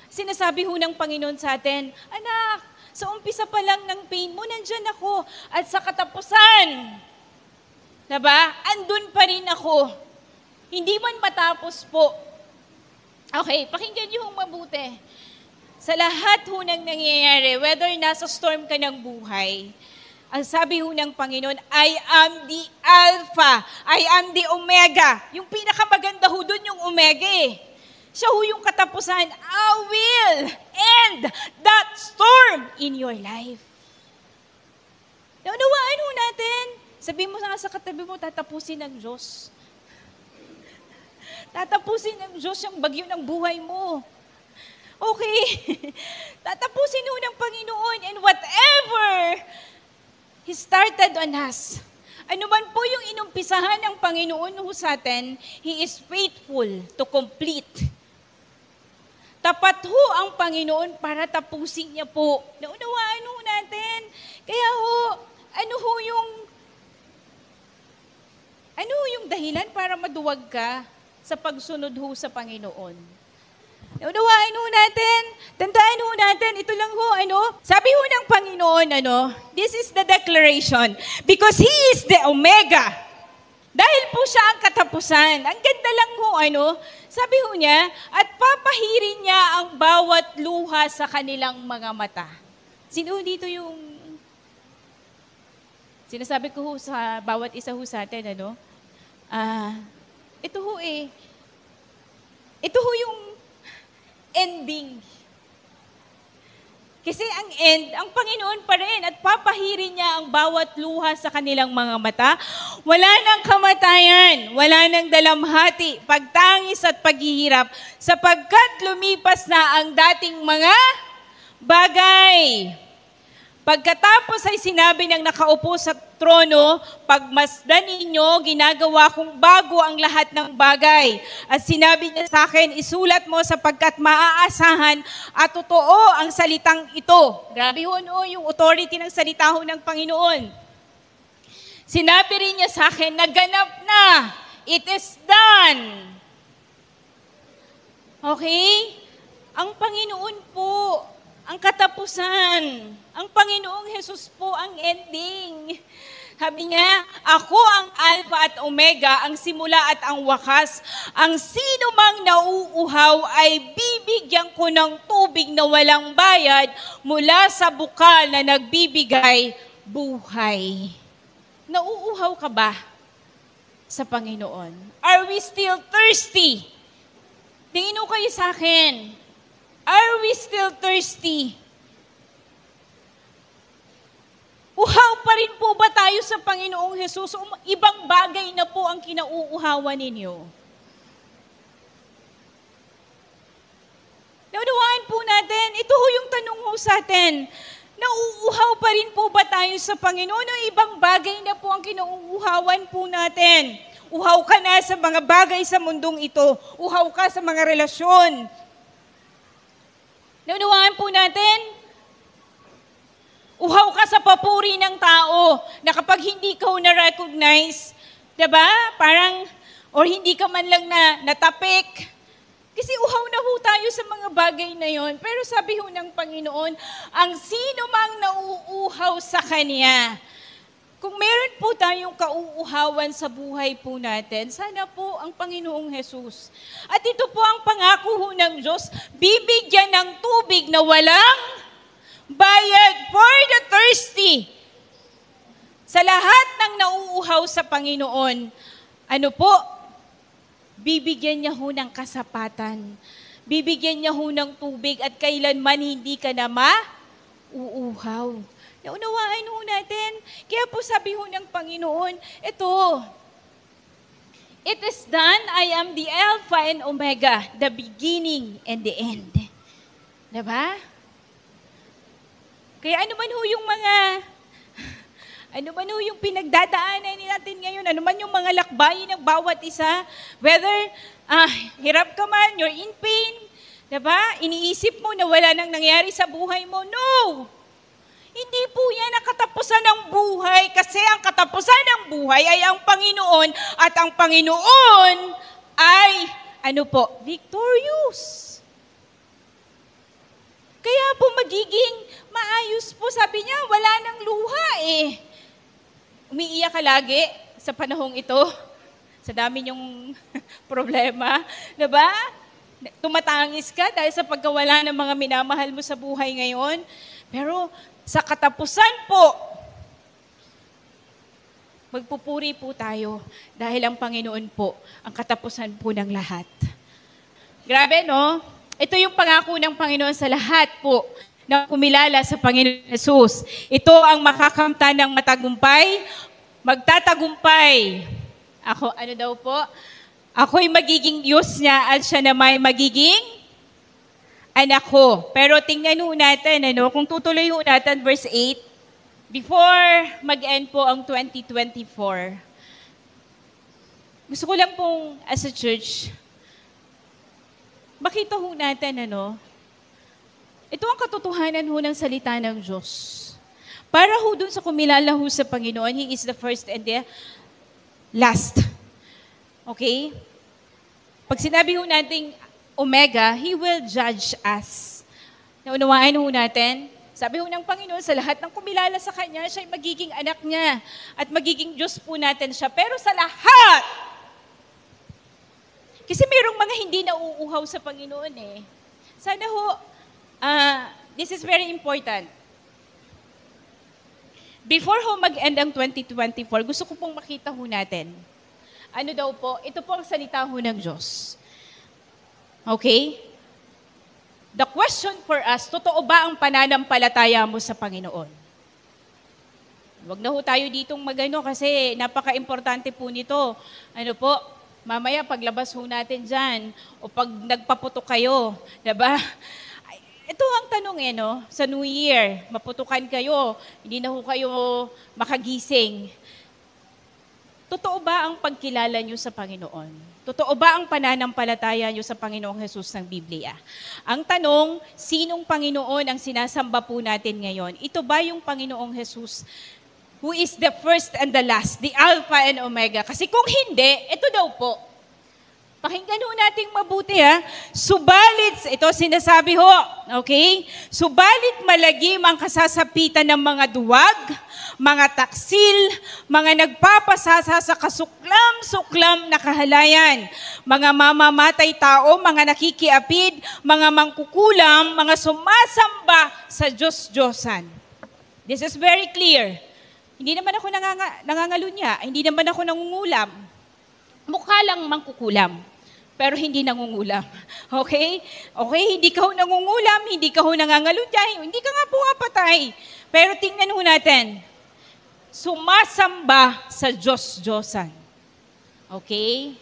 Sinasabi ho ng Panginoon sa atin, anak, sa umpisa pa lang ng pain mo, nandyan ako. At sa katapusan, andun pa rin ako. Hindi man matapos po. Okay, pakinggan niyo hong mabuti. Sa lahat ho ng nangyayari, whether nasa storm ka ng buhay, ang sabi ho ng Panginoon, I am the Alpha, I am the Omega. Yung pinakamaganda ho dun yung Omega eh. Siya ho yung katapusan. I will end that storm in your life. Naunawaan ho natin. Sabihin mo sa katabi mo, tatapusin ng Diyos. Tatapusin ng Diyos yung bagyo ng buhay mo. Okay. Tatapusin ho ng Panginoon and whatever He started on us. Ano man po yung inumpisahan ng Panginoon ho sa atin, He is faithful to complete. Tapat ho ang Panginoon para tapusin niya po. Naunawaan ho natin. Kaya ano ho yung dahilan para maduwag ka sa pagsunod ho sa Panginoon? Naunawaan ho natin, tandaan ho natin, ito lang ho, sabi ho ng Panginoon, this is the declaration, because He is the Omega. Dahil po siya ang katapusan. Ang ganda lang ho, sabi ho niya, at papahirin niya ang bawat luha sa kanilang mga mata. Sino dito yung, sinasabi ko ho sa bawat isa ho sa atin, ito ho yung ending. Kasi ang end, ang Panginoon pa rin at papahirin niya ang bawat luha sa kanilang mga mata. Wala nang kamatayan, wala nang dalamhati, pagtangis at paghihirap, sapagkat lumipas na ang dating mga bagay. Pagkatapos ay sinabi ng nakaupo sa trono, pagmasdan ninyo, ginagawa kong bago ang lahat ng bagay. At sinabi niya sa akin, isulat mo sapagkat maaasahan at totoo ang salitang ito. Grabe ho yung authority ng salita ho ng Panginoon. Sinabi rin niya sa akin, naganap na, it is done. Okay? Ang Panginoon po, ang katapusan. Ang Panginoong Jesus po ang ending. Sabi niya, ako ang Alpha at Omega, ang simula at ang wakas. Ang sino mang nauuhaw ay bibigyan ko ng tubig na walang bayad mula sa bukal na nagbibigay buhay. Nauuhaw ka ba sa Panginoon? Are we still thirsty? Tingin mo kayo sa akin. Are we still thirsty? Uhaw pa rin po ba tayo sa Panginoong Jesus? Ibang bagay na po ang kinauuhawan ninyo. Naunawaan po natin, ito ho yung tanong ho sa atin. Nauuhaw pa rin po ba tayo sa Panginoon o ibang bagay na po ang kinuuhawan po natin? Uhaw ka na sa mga bagay sa mundong ito. Uhaw ka sa mga relasyon. Naunawaan po natin? Uhaw ka sa papuri ng tao na kapag hindi ka na-recognize, diba? Parang, or hindi ka man lang natapik. Kasi uhaw na ho tayo sa mga bagay na yon. Pero sabi ho ng Panginoon, ang sino mang nauuhaw sa Kanya, kung meron po tayong kauuhawan sa buhay po natin, sana po ang Panginoong Jesus. At ito po ang pangako ho ng Diyos, bibigyan ng tubig na walang bayad for the thirsty. Sa lahat ng nauuhaw sa Panginoon, ano po? Bibigyan niya ho ng kasapatan. Bibigyan niya ho ng tubig at kailanman hindi ka na mauuhaw. Naunawaan ho natin. Kaya po sabi ho ng Panginoon, ito, it is done, I am the Alpha and Omega, the beginning and the end. Diba? Kaya ano man ho yung pinagdadaanan natin ngayon, ano man yung mga lakbayin ng bawat isa, whether hirap ka man, you're in pain, diba? Iniisip mo na wala nang nangyari sa buhay mo, no! Hindi po yan ang katapusan ng buhay kasi ang katapusan ng buhay ay ang Panginoon at ang Panginoon ay, victorious. Kaya po magiging maayos po, sabi niya, wala nang luha eh. Umiiyak ka lagi sa panahong ito, sa dami niyong problema, diba? Tumatangis ka dahil sa pagkawala ng mga minamahal mo sa buhay ngayon. Pero sa katapusan po, magpupuri po tayo dahil ang Panginoon po, ang katapusan po ng lahat. Grabe, no? Ito yung pangako ng Panginoon sa lahat po na kumilala sa Panginoon Jesus. Ito ang makakamtan ng matagumpay, magtatagumpay. Ako, ako'y magiging Diyos niya at siya naman magiging anak ko. Pero tingnan ho natin, kung tutuloy ho natin verse 8, before mag-end po ang 2024, gusto ko lang pong as a church, makita ho natin, ito ang katotohanan ho ng salita ng Diyos. Para ho dun sa kumilala ho sa Panginoon, He is the first and the last. Okay? Pag sinabi ho natin Omega, He will judge us. Naunawaan ho natin? Sabi ho ng Panginoon, sa lahat ng kumilala sa Kanya, siya'y magiging anak niya at magiging Diyos po natin siya. Pero sa lahat, kasi mayroong mga hindi nauuhaw sa Panginoon eh. Sana ho, this is very important. Before ho mag-end ang 2024, gusto ko pong makita ho natin. Ano daw po? Ito po ang salita ho ng Diyos. Okay? The question for us, totoo ba ang pananampalataya mo sa Panginoon? Huwag na ho tayo ditong magano kasi napaka-importante po nito. Mamaya paglabas ho natin dyan o pag nagpaputok kayo, diba? Ito ang tanong sa New Year, maputukan kayo, hindi na ho kayo makagising. Totoo ba ang pagkilala nyo sa Panginoon? Totoo ba ang pananampalataya nyo sa Panginoong Jesus ng Biblia? Ang tanong, sinong Panginoon ang sinasamba po natin ngayon? Ito ba yung Panginoong Jesus who is the first and the last, the Alpha and Omega? Kasi kung hindi, ito daw po. Pakinggan ho nating mabuti Subalit, ito sinasabi ho, okay? Subalit malagim ang kasasapitan ng mga duwag, mga taksil, mga nagpapasasa sa kasuklam-suklam na kahalayan, mga mamamatay tao, mga nakikiapid, mga mangkukulam, mga sumasamba sa Diyos-Diyosan. This is very clear. Hindi naman ako nangangalunya, hindi naman ako nangungulam. Mukha lang mangkukulam, pero hindi nangungulam. Okay? Okay, hindi ka ho nangungulam, hindi ka ho nangangalunya, hindi ka nga po patay. Pero tingnan ho natin, sumasamba sa Diyos-Diyosan. Okay?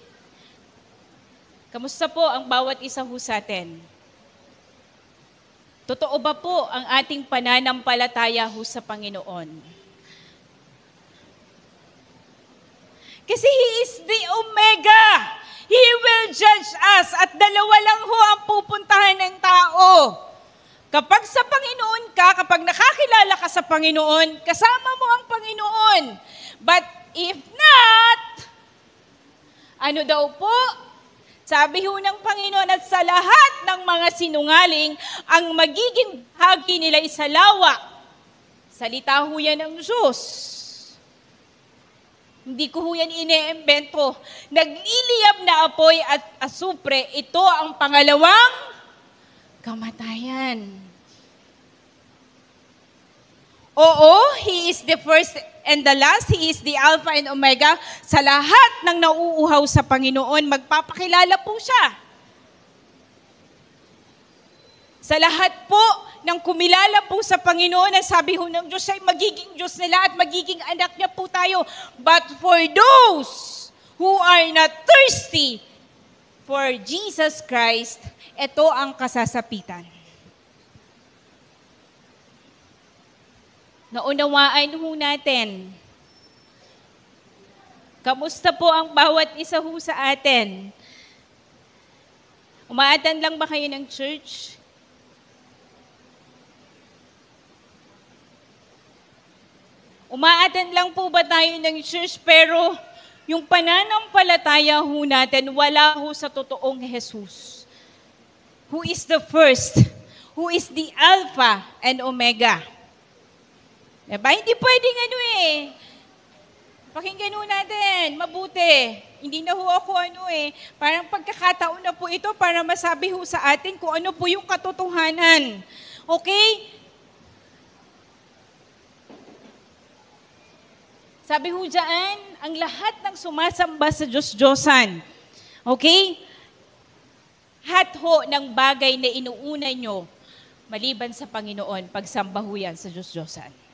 Kamusta po ang bawat isa ho sa atin? Totoo ba po ang ating pananampalataya ho sa Panginoon? Kasi He is the Omega. He will judge us. At dalawa lang ho ang pupuntahan ng tao. Kapag sa Panginoon ka, kapag nakakilala ka sa Panginoon, kasama mo ang Panginoon. But if not, ano daw po? Sabi ho ng Panginoon, at sa lahat ng mga sinungaling, ang magiging hagi nila ay sa lawa. Salita ho yan ng Diyos. Hindi ko ho yan ine-embento. Nagliliyab na apoy at asupre, ito ang pangalawang kamatayan. Oo, He is the first and the last. He is the Alpha and Omega. Sa lahat ng nauuhaw sa Panginoon, magpapakilala po siya. Sa lahat po ng kumilala po sa Panginoon, ang sabi ho ng Diyos ay magiging Diyos nila at magiging anak niya po tayo. But for those who are not thirsty for Jesus Christ, ito ang kasasapitan. Naunawaan ho natin. Kamusta po ang bawat isa ho sa atin? Umaatan lang ba kayo ng church? Umaatan lang po ba tayo ng church pero yung pananampalataya ho natin wala ho sa totoong Jesus? Who is the first? Who is the Alpha and Omega? Diba? Hindi pwedeng pakinggan ho natin, mabuti. Hindi na ho ako parang pagkakataon na po ito para masabi ho sa atin kung ano po yung katotohanan. Okay? Sabi ho dyan, ang lahat ng sumasamba sa Diyos-Diyosan. Okay? Lahat ho ng bagay na inuuna nyo, maliban sa Panginoon, pagsamba ho yan sa Diyos-Diyosan.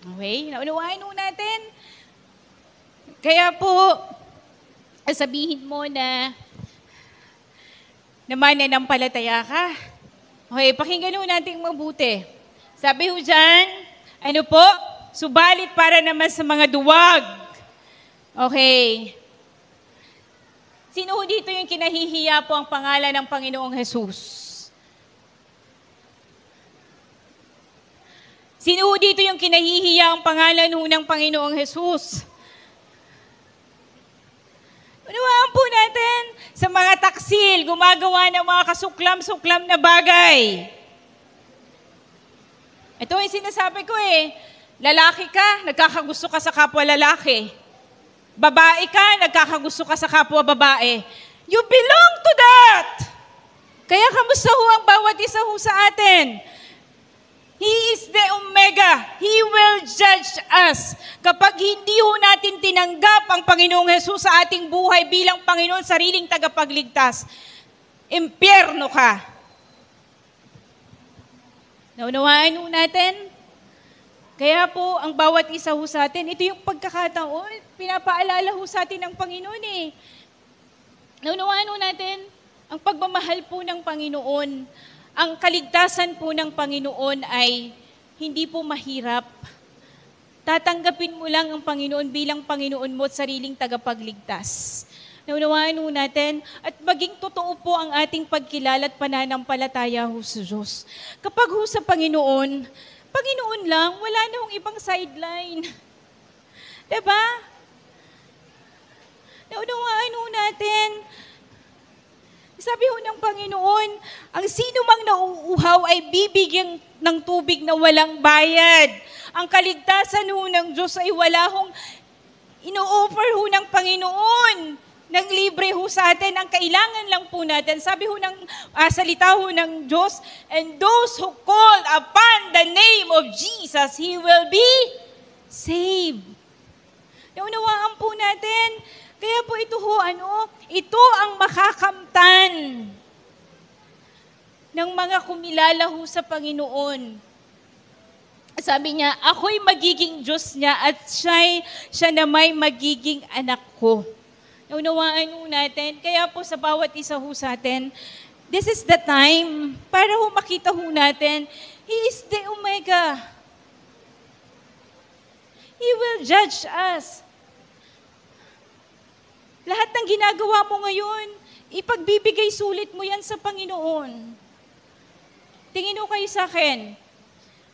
Okay? Naunawain ho natin. Kaya po, sabihin mo na mananampalataya ka. Okay, pakinggan ho natin mabuti. Sabi ho dyan, subalit para naman sa mga duwag. Okay. Sino ho dito yung kinahihiya po ang pangalan ng Panginoong Jesus? Sino ho dito yung kinahihiya ang pangalan ho ng Panginoong Jesus? Unawaan po natin, sa mga taksil, gumagawa ng mga kasuklam-suklam na bagay. Ito yung sinasabi ko lalaki ka, nagkakagusto ka sa kapwa lalaki. Babae ka, nagkakagusto ka sa kapwa babae. You belong to that! Kaya kamusta ho ang bawat isa ho sa atin? He is the Omega. He will judge us. Kapag hindi ho natin tinanggap ang Panginoong Jesus sa ating buhay bilang Panginoon, sariling tagapagligtas, impyerno ka. Naunawaan ho natin? Kaya po, ang bawat isa ho sa atin, ito yung pagkakataon, pinapaalala ho sa atin ng Panginoon Naunawaan ho natin, ang pagmamahal po ng Panginoon, ang kaligtasan po ng Panginoon ay hindi po mahirap. Tatanggapin mo lang ang Panginoon bilang Panginoon mo at sariling tagapagligtas. Naunawaan ho natin at maging totoo po ang ating pagkilala at pananampalataya ho sa Diyos. Kapag ho sa Panginoon lang, wala na hong ibang sideline. Diba? Naunawaan ho natin. Sabi ho ng Panginoon, ang sino mang nauuhaw ay bibigyan ng tubig na walang bayad. Ang kaligtasan ho ng Diyos ay wala hong ino-offer ho ng Panginoon. Nang libre ho sa atin, ang kailangan lang po natin, sabi ho ng salita ho ng Diyos, and those who call upon the name of Jesus, He will be saved. Naunawaan po natin, kaya po ito ho, ito ang makakamtan ng mga kumilala ho sa Panginoon. Sabi niya, ako'y magiging Diyos niya at siya na may magiging anak ko. Naunawaan ho natin. Kaya po sa bawat isa ho sa atin, this is the time para ho makita ho natin, He is the Omega. He will judge us. Lahat ng ginagawa mo ngayon, ipagbibigay sulit mo yan sa Panginoon. Tingin ho kayo sa akin,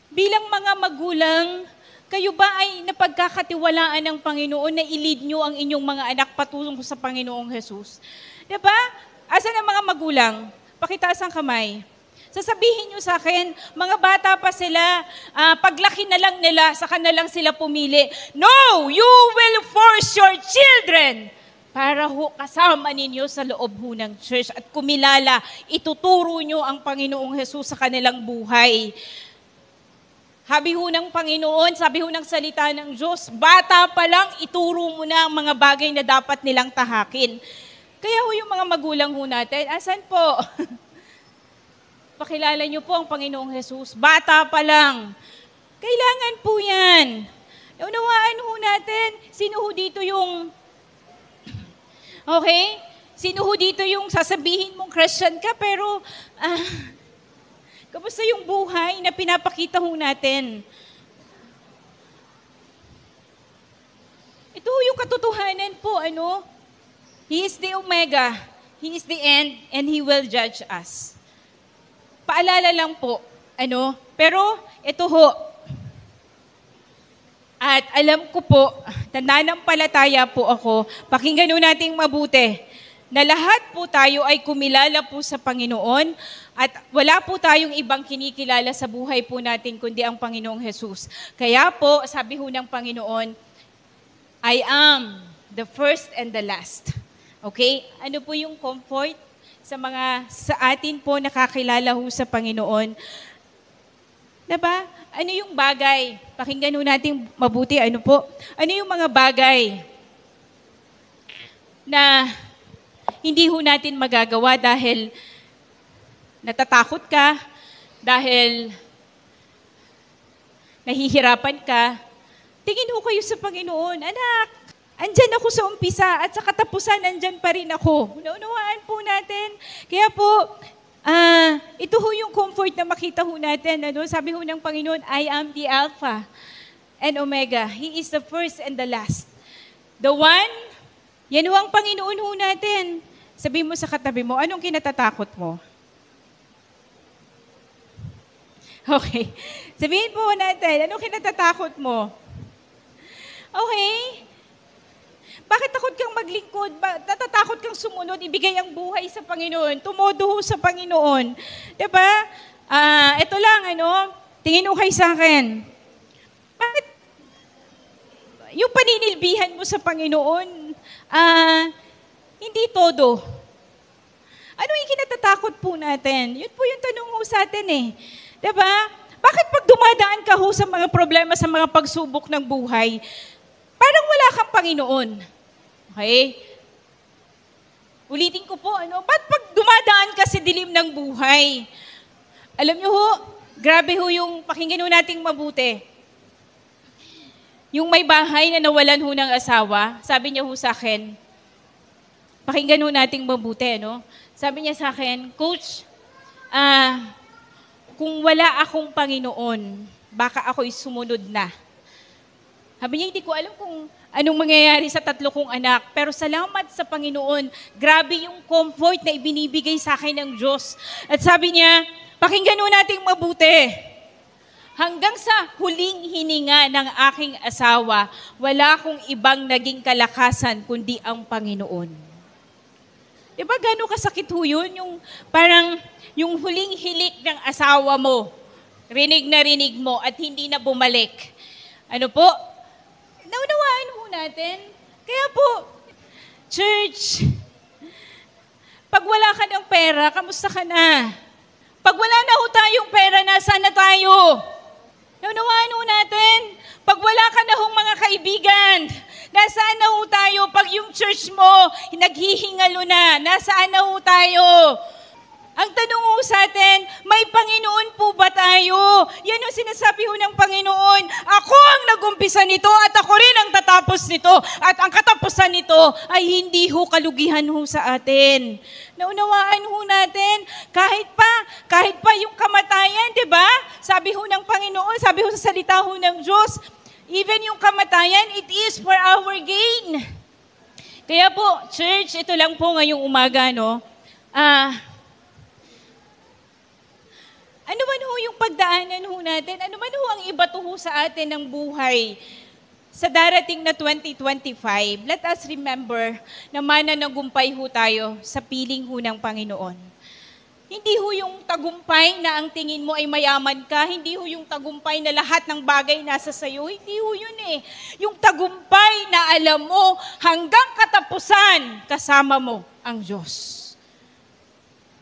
bilang mga magulang, kayo ba ay napagkakatiwalaan ng Panginoon na i-lead nyo ang inyong mga anak patungo sa Panginoong Jesus? Diba? Asan ang mga magulang? Pakitaas ang kamay. Sasabihin nyo sa akin, mga bata pa sila, paglaki na lang nila, saka na lang sila pumili. No! You will force your children para ho kasama ninyo sa loob ho ng church at kumilala, ituturo nyo ang Panginoong Jesus sa kanilang buhay. Sabi ho ng Panginoon, sabi ho ng salita ng Diyos, bata pa lang, ituro mo na ang mga bagay na dapat nilang tahakin. Kaya ho yung mga magulang ho natin, asan po? Pakilala niyo po ang Panginoong Jesus. Bata pa lang. Kailangan po yan. Unawaan ho natin, sino ho dito yung, okay? Sino ho dito yung sasabihin mong Christian ka, pero, kamusta yung buhay na pinapakita ho natin? Ito ho yung katotohanan po, He is the Omega, He is the end, and He will judge us. Paalala lang po, pero ito ho, at alam ko po, nananampalataya po ako, pakinggan ho nating mabuti, na lahat po tayo ay kumilala po sa Panginoon at wala po tayong ibang kinikilala sa buhay po natin kundi ang Panginoong Jesus. Kaya po, sabi ho ng Panginoon, I am the first and the last. Okay? Ano po yung comfort sa atin po nakakilala ho sa Panginoon? Diba? Ano yung bagay? Pakinggan ho natin mabuti, ano yung mga bagay na hindi ho natin magagawa dahil natatakot ka, dahil nahihirapan ka? Tingin ho kayo sa Panginoon, anak, andyan ako sa umpisa at sa katapusan, andyan pa rin ako. Naunawaan po natin. Kaya po, ito ho yung comfort na makita ho natin. Sabi ho ng Panginoon, I am the Alpha and Omega. He is the first and the last. The one, yan ho ang Panginoon ho natin. Sabi mo sa katabi mo, anong kinatatakot mo? Okay. Sabihin po natin, anong kinatatakot mo? Okay. Bakit takot kang maglingkod? Natatakot kang sumunod, ibigay ang buhay sa Panginoon, tumodo ho sa Panginoon. Diba? Ito lang, tingin ho kayo sa akin. Bakit yung paninilbihan mo sa Panginoon, hindi todo? Ano yung kinatatakot po natin? Yun po yung tanong ho sa atin eh. Diba? Bakit pag dumadaan ka ho sa mga problema, sa mga pagsubok ng buhay, parang wala kang Panginoon? Okay? Ulitin ko po, ba't pag dumadaan ka sa dilim ng buhay? Alam nyo ho, grabe ho yung, pakinggan ho nating mabuti. Yung may bahay na nawalan ho ng asawa, sabi niya ho sa akin, pakinggan ho nating mabuti, Sabi niya sa akin, Coach, kung wala akong Panginoon, baka ako'y sumunod na. Sabi niya, hindi ko alam kung anong mangyayari sa 3 kong anak. Pero salamat sa Panginoon, grabe yung comfort na ibinibigay sa akin ng Diyos. At sabi niya, pakinggan ho nating mabuti. Hanggang sa huling hininga ng aking asawa, wala akong ibang naging kalakasan kundi ang Panginoon. Diba gano'ng kasakit ho yun? Yung parang yung huling hilik ng asawa mo, rinig mo at hindi na bumalik. Naunawaan ho natin. Kaya po, church, pag wala ka ng pera, kamusta ka na? Pag wala na ho tayong pera, nasaan na tayo? Naunawaan ho natin. Pag wala ka na hong mga kaibigan, nasaan na ho tayo? Pag yung church mo, naghihingalo na, nasaan na ho tayo? Ang tanong ho sa atin, may Panginoon po ba tayo? Yan ang sinasabi ho ng Panginoon. Ako ang nagumpisa nito at ako rin ang tatapos nito. At ang katapusan nito ay hindi ho kalugihan ho sa atin. Naunawaan ho natin, kahit pa yung kamatayan, di ba? Sabi ho ng Panginoon, sabi ho sa salita ho ng Diyos, even yung kamatayan, it is for our gain. Kaya po, church, ito lang po ngayong umaga, no? Ano man ho yung pagdaanan ho natin, ano man ho ang ibato ho sa atin ng buhay sa darating na 2025, let us remember na mananagumpay ho tayo sa piling ho ng Panginoon. Hindi ho yung tagumpay na ang tingin mo ay mayaman ka, hindi ho yung tagumpay na lahat ng bagay nasa sayo, hindi ho yun eh. Yung tagumpay na alam mo hanggang katapusan kasama mo ang Diyos.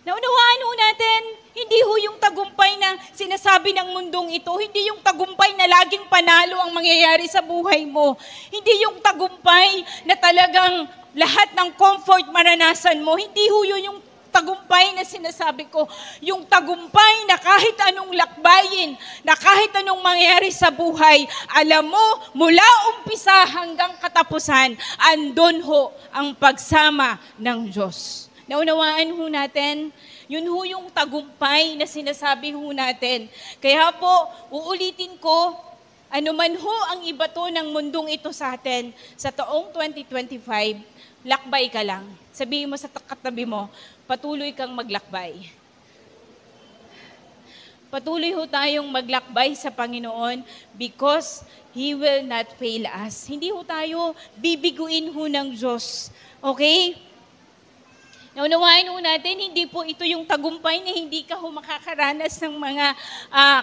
Naunawaan ho natin, hindi ho yung tagumpay na sinasabi ng mundong ito, hindi yung tagumpay na laging panalo ang mangyayari sa buhay mo. Hindi yung tagumpay na talagang lahat ng comfort maranasan mo. Hindi ho yun yung tagumpay na sinasabi ko. Yung tagumpay na kahit anong lakbayin, na kahit anong mangyayari sa buhay, alam mo, mula umpisa hanggang katapusan, andun ho ang pagsama ng Diyos. Naunawaan ho natin, yun ho yung tagumpay na sinasabi ho natin. Kaya po, uulitin ko, anuman ho ang ibato ng mundong ito sa atin sa taong 2025, lakbay ka lang. Sabihin mo sa katabi mo, patuloy kang maglakbay. Patuloy ho tayong maglakbay sa Panginoon because He will not fail us. Hindi ho tayo bibiguin ho ng Diyos. Okay? Naunawain ho natin, hindi po ito yung tagumpay na hindi ka ho makakaranas ng mga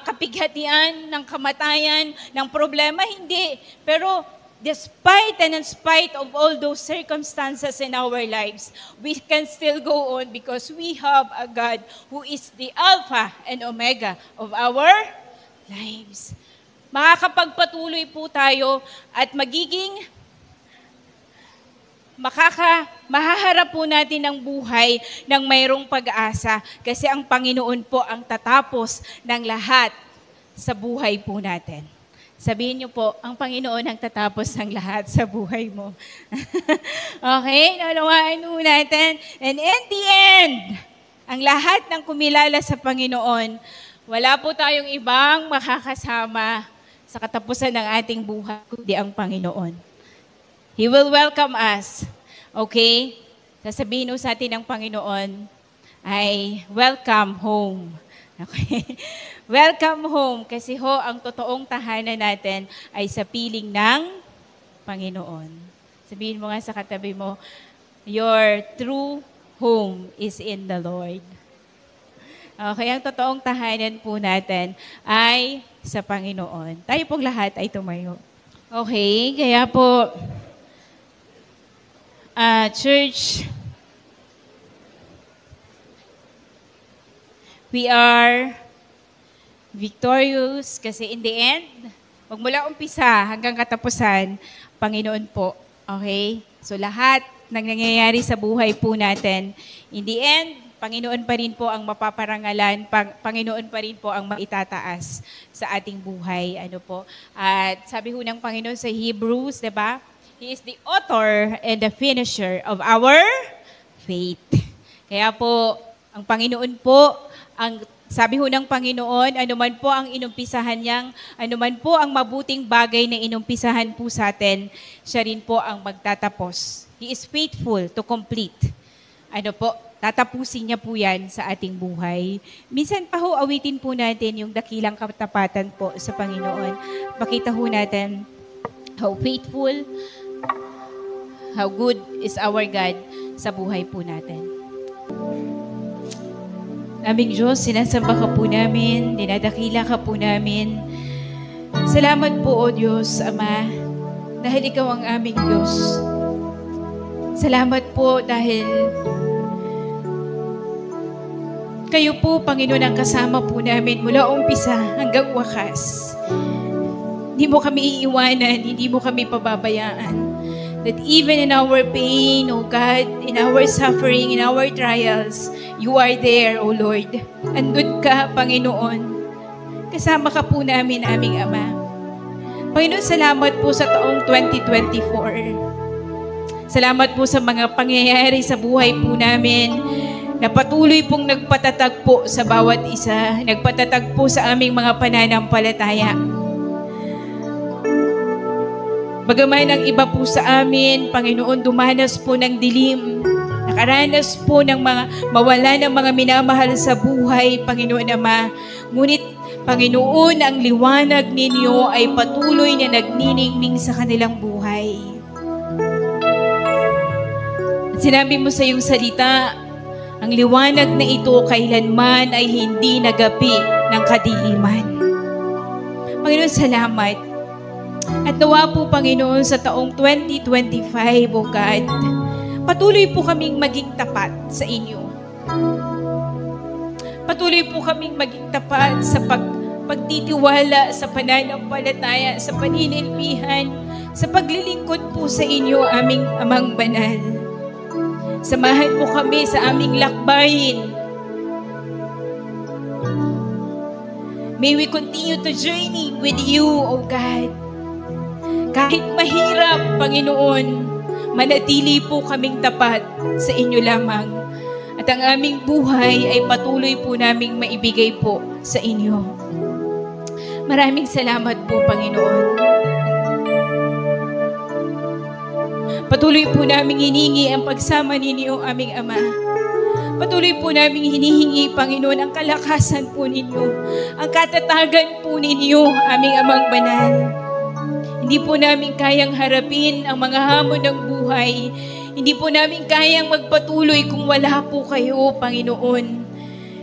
kapighatian, ng kamatayan, ng problema, hindi. Pero despite and in spite of all those circumstances in our lives, we can still go on because we have a God who is the Alpha and Omega of our lives. Makakapagpatuloy po tayo at mahaharap po natin ang buhay ng mayroong pag-asa kasi ang Panginoon po ang tatapos ng lahat sa buhay po natin. Sabihin niyo po, ang Panginoon ang tatapos ng lahat sa buhay mo. Okay? Naunawaan po natin. And in the end, ang lahat ng kumilala sa Panginoon, wala po tayong ibang makakasama sa katapusan ng ating buhay kundi ang Panginoon. He will welcome us. Okay? Sasabihin ho sa atin ng Panginoon ay welcome home. Okay? Welcome home kasi ho ang totoong tahanan natin ay sa piling ng Panginoon. Sabihin mo nga sa katabi mo, your true home is in the Lord. Okay, ang totoong tahanan po natin ay sa Panginoon. Tayo pong lahat ay tumayo. Okay, kaya po, church, we are victorious kasi in the end, magmula umpisa hanggang katapusan, Panginoon po. Okay? So lahat ng nangyayari sa buhay po natin, in the end, Panginoon pa rin po ang mapaparangalan, Panginoon pa rin po ang maitataas sa ating buhay. Ano po? At sabi ho ng Panginoon sa Hebrews, 'di ba? He is the author and the finisher of our faith. Kaya po, ang Panginoon po, sabi ho ng Panginoon, anuman po ang inumpisahan niyang, anuman po ang mabuting bagay na inumpisahan po sa atin, siya rin po ang magtatapos. He is faithful to complete. Ano po, tatapusin niya po yan sa ating buhay. Minsan pa ho, awitin po natin yung dakilang katapatan po sa Panginoon. Pakita ho natin how faithful, how good is our God sa buhay po natin. Aming Diyos, sinasamba ka po namin, dinadakila ka po namin. Salamat po, O Diyos, Ama, dahil Ikaw ang aming Diyos. Salamat po dahil Kayo po, Panginoon, ang kasama po namin mula umpisa hanggang wakas. Hindi mo kami iiwanan, hindi mo kami pababayaan. that even in our pain, O God, in our suffering, in our trials, You are there, O Lord. Andun ka, Panginoon. Kasama ka po namin, aming Ama. Panginoon, salamat po sa taong 2024. Salamat po sa mga pangyayari sa buhay po namin na patuloy pong nagpatatag po sa bawat isa, nagpatatag po sa aming mga pananampalataya. Bagaman ang iba po sa amin, Panginoon, dumanas po ng dilim, nakaranas po ng mga mawala ng mga minamahal sa buhay, Panginoon Ama. Ngunit, Panginoon, ang liwanag ninyo ay patuloy na nagniningning sa kanilang buhay. At sinabi mo sa iyong salita, ang liwanag na ito kailanman ay hindi nagapi ng kadiliman. Panginoon, salamat. At nawa po, Panginoon, sa taong 2025, O God, patuloy po kaming maging tapat sa inyo. Patuloy po kaming maging tapat sa pagtitiwala, sa pananampalataya, sa paninilbihan, sa paglilingkod po sa inyo, aming Amang Banal. Samahan mo kami sa aming lakbayin. May we continue to journey with you, O God. Kahit mahirap, Panginoon, manatili po kaming tapat sa inyo lamang. At ang aming buhay ay patuloy po naming maibigay po sa inyo. Maraming salamat po, Panginoon. Patuloy po naming hiningi ang pagsama ninyo, aming Ama. Patuloy po naming hinihingi, Panginoon, ang kalakasan po ninyo, ang katatagan po ninyo, aming Amang Banal. Hindi po namin kayang harapin ang mga hamon ng buhay. Hindi po namin kayang magpatuloy kung wala po kayo, Panginoon.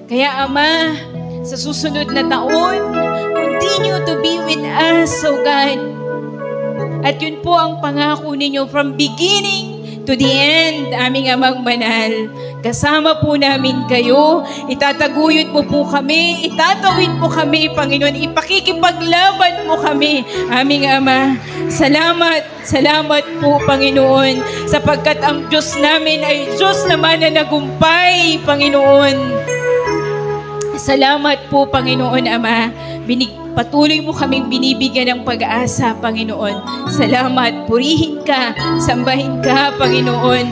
Kaya, Ama, sa susunod na taon, continue to be with us, O God. At yun po ang pangako ninyo from beginning to the end, aming Amang Banal. Kasama po namin kayo, itataguyod mo po kami, itatawid mo kami, Panginoon, ipakikipaglaban mo kami, aming Ama. Salamat, salamat po, Panginoon, sapagkat ang Diyos namin ay Diyos naman na nagumpay, Panginoon. Salamat po, Panginoon Ama. Patuloy mo kaming binibigyan ng pag-asa, Panginoon. Salamat. Purihin ka. Sambahin ka, Panginoon.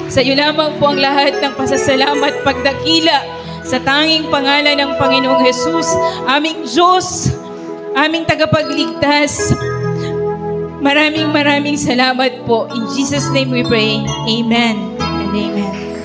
Sa iyo lamang po ang lahat ng pasasalamat, pagdakila sa tanging pangalan ng Panginoong Jesus, aming Diyos, aming tagapagligtas. Maraming salamat po. In Jesus' name we pray. Amen and amen.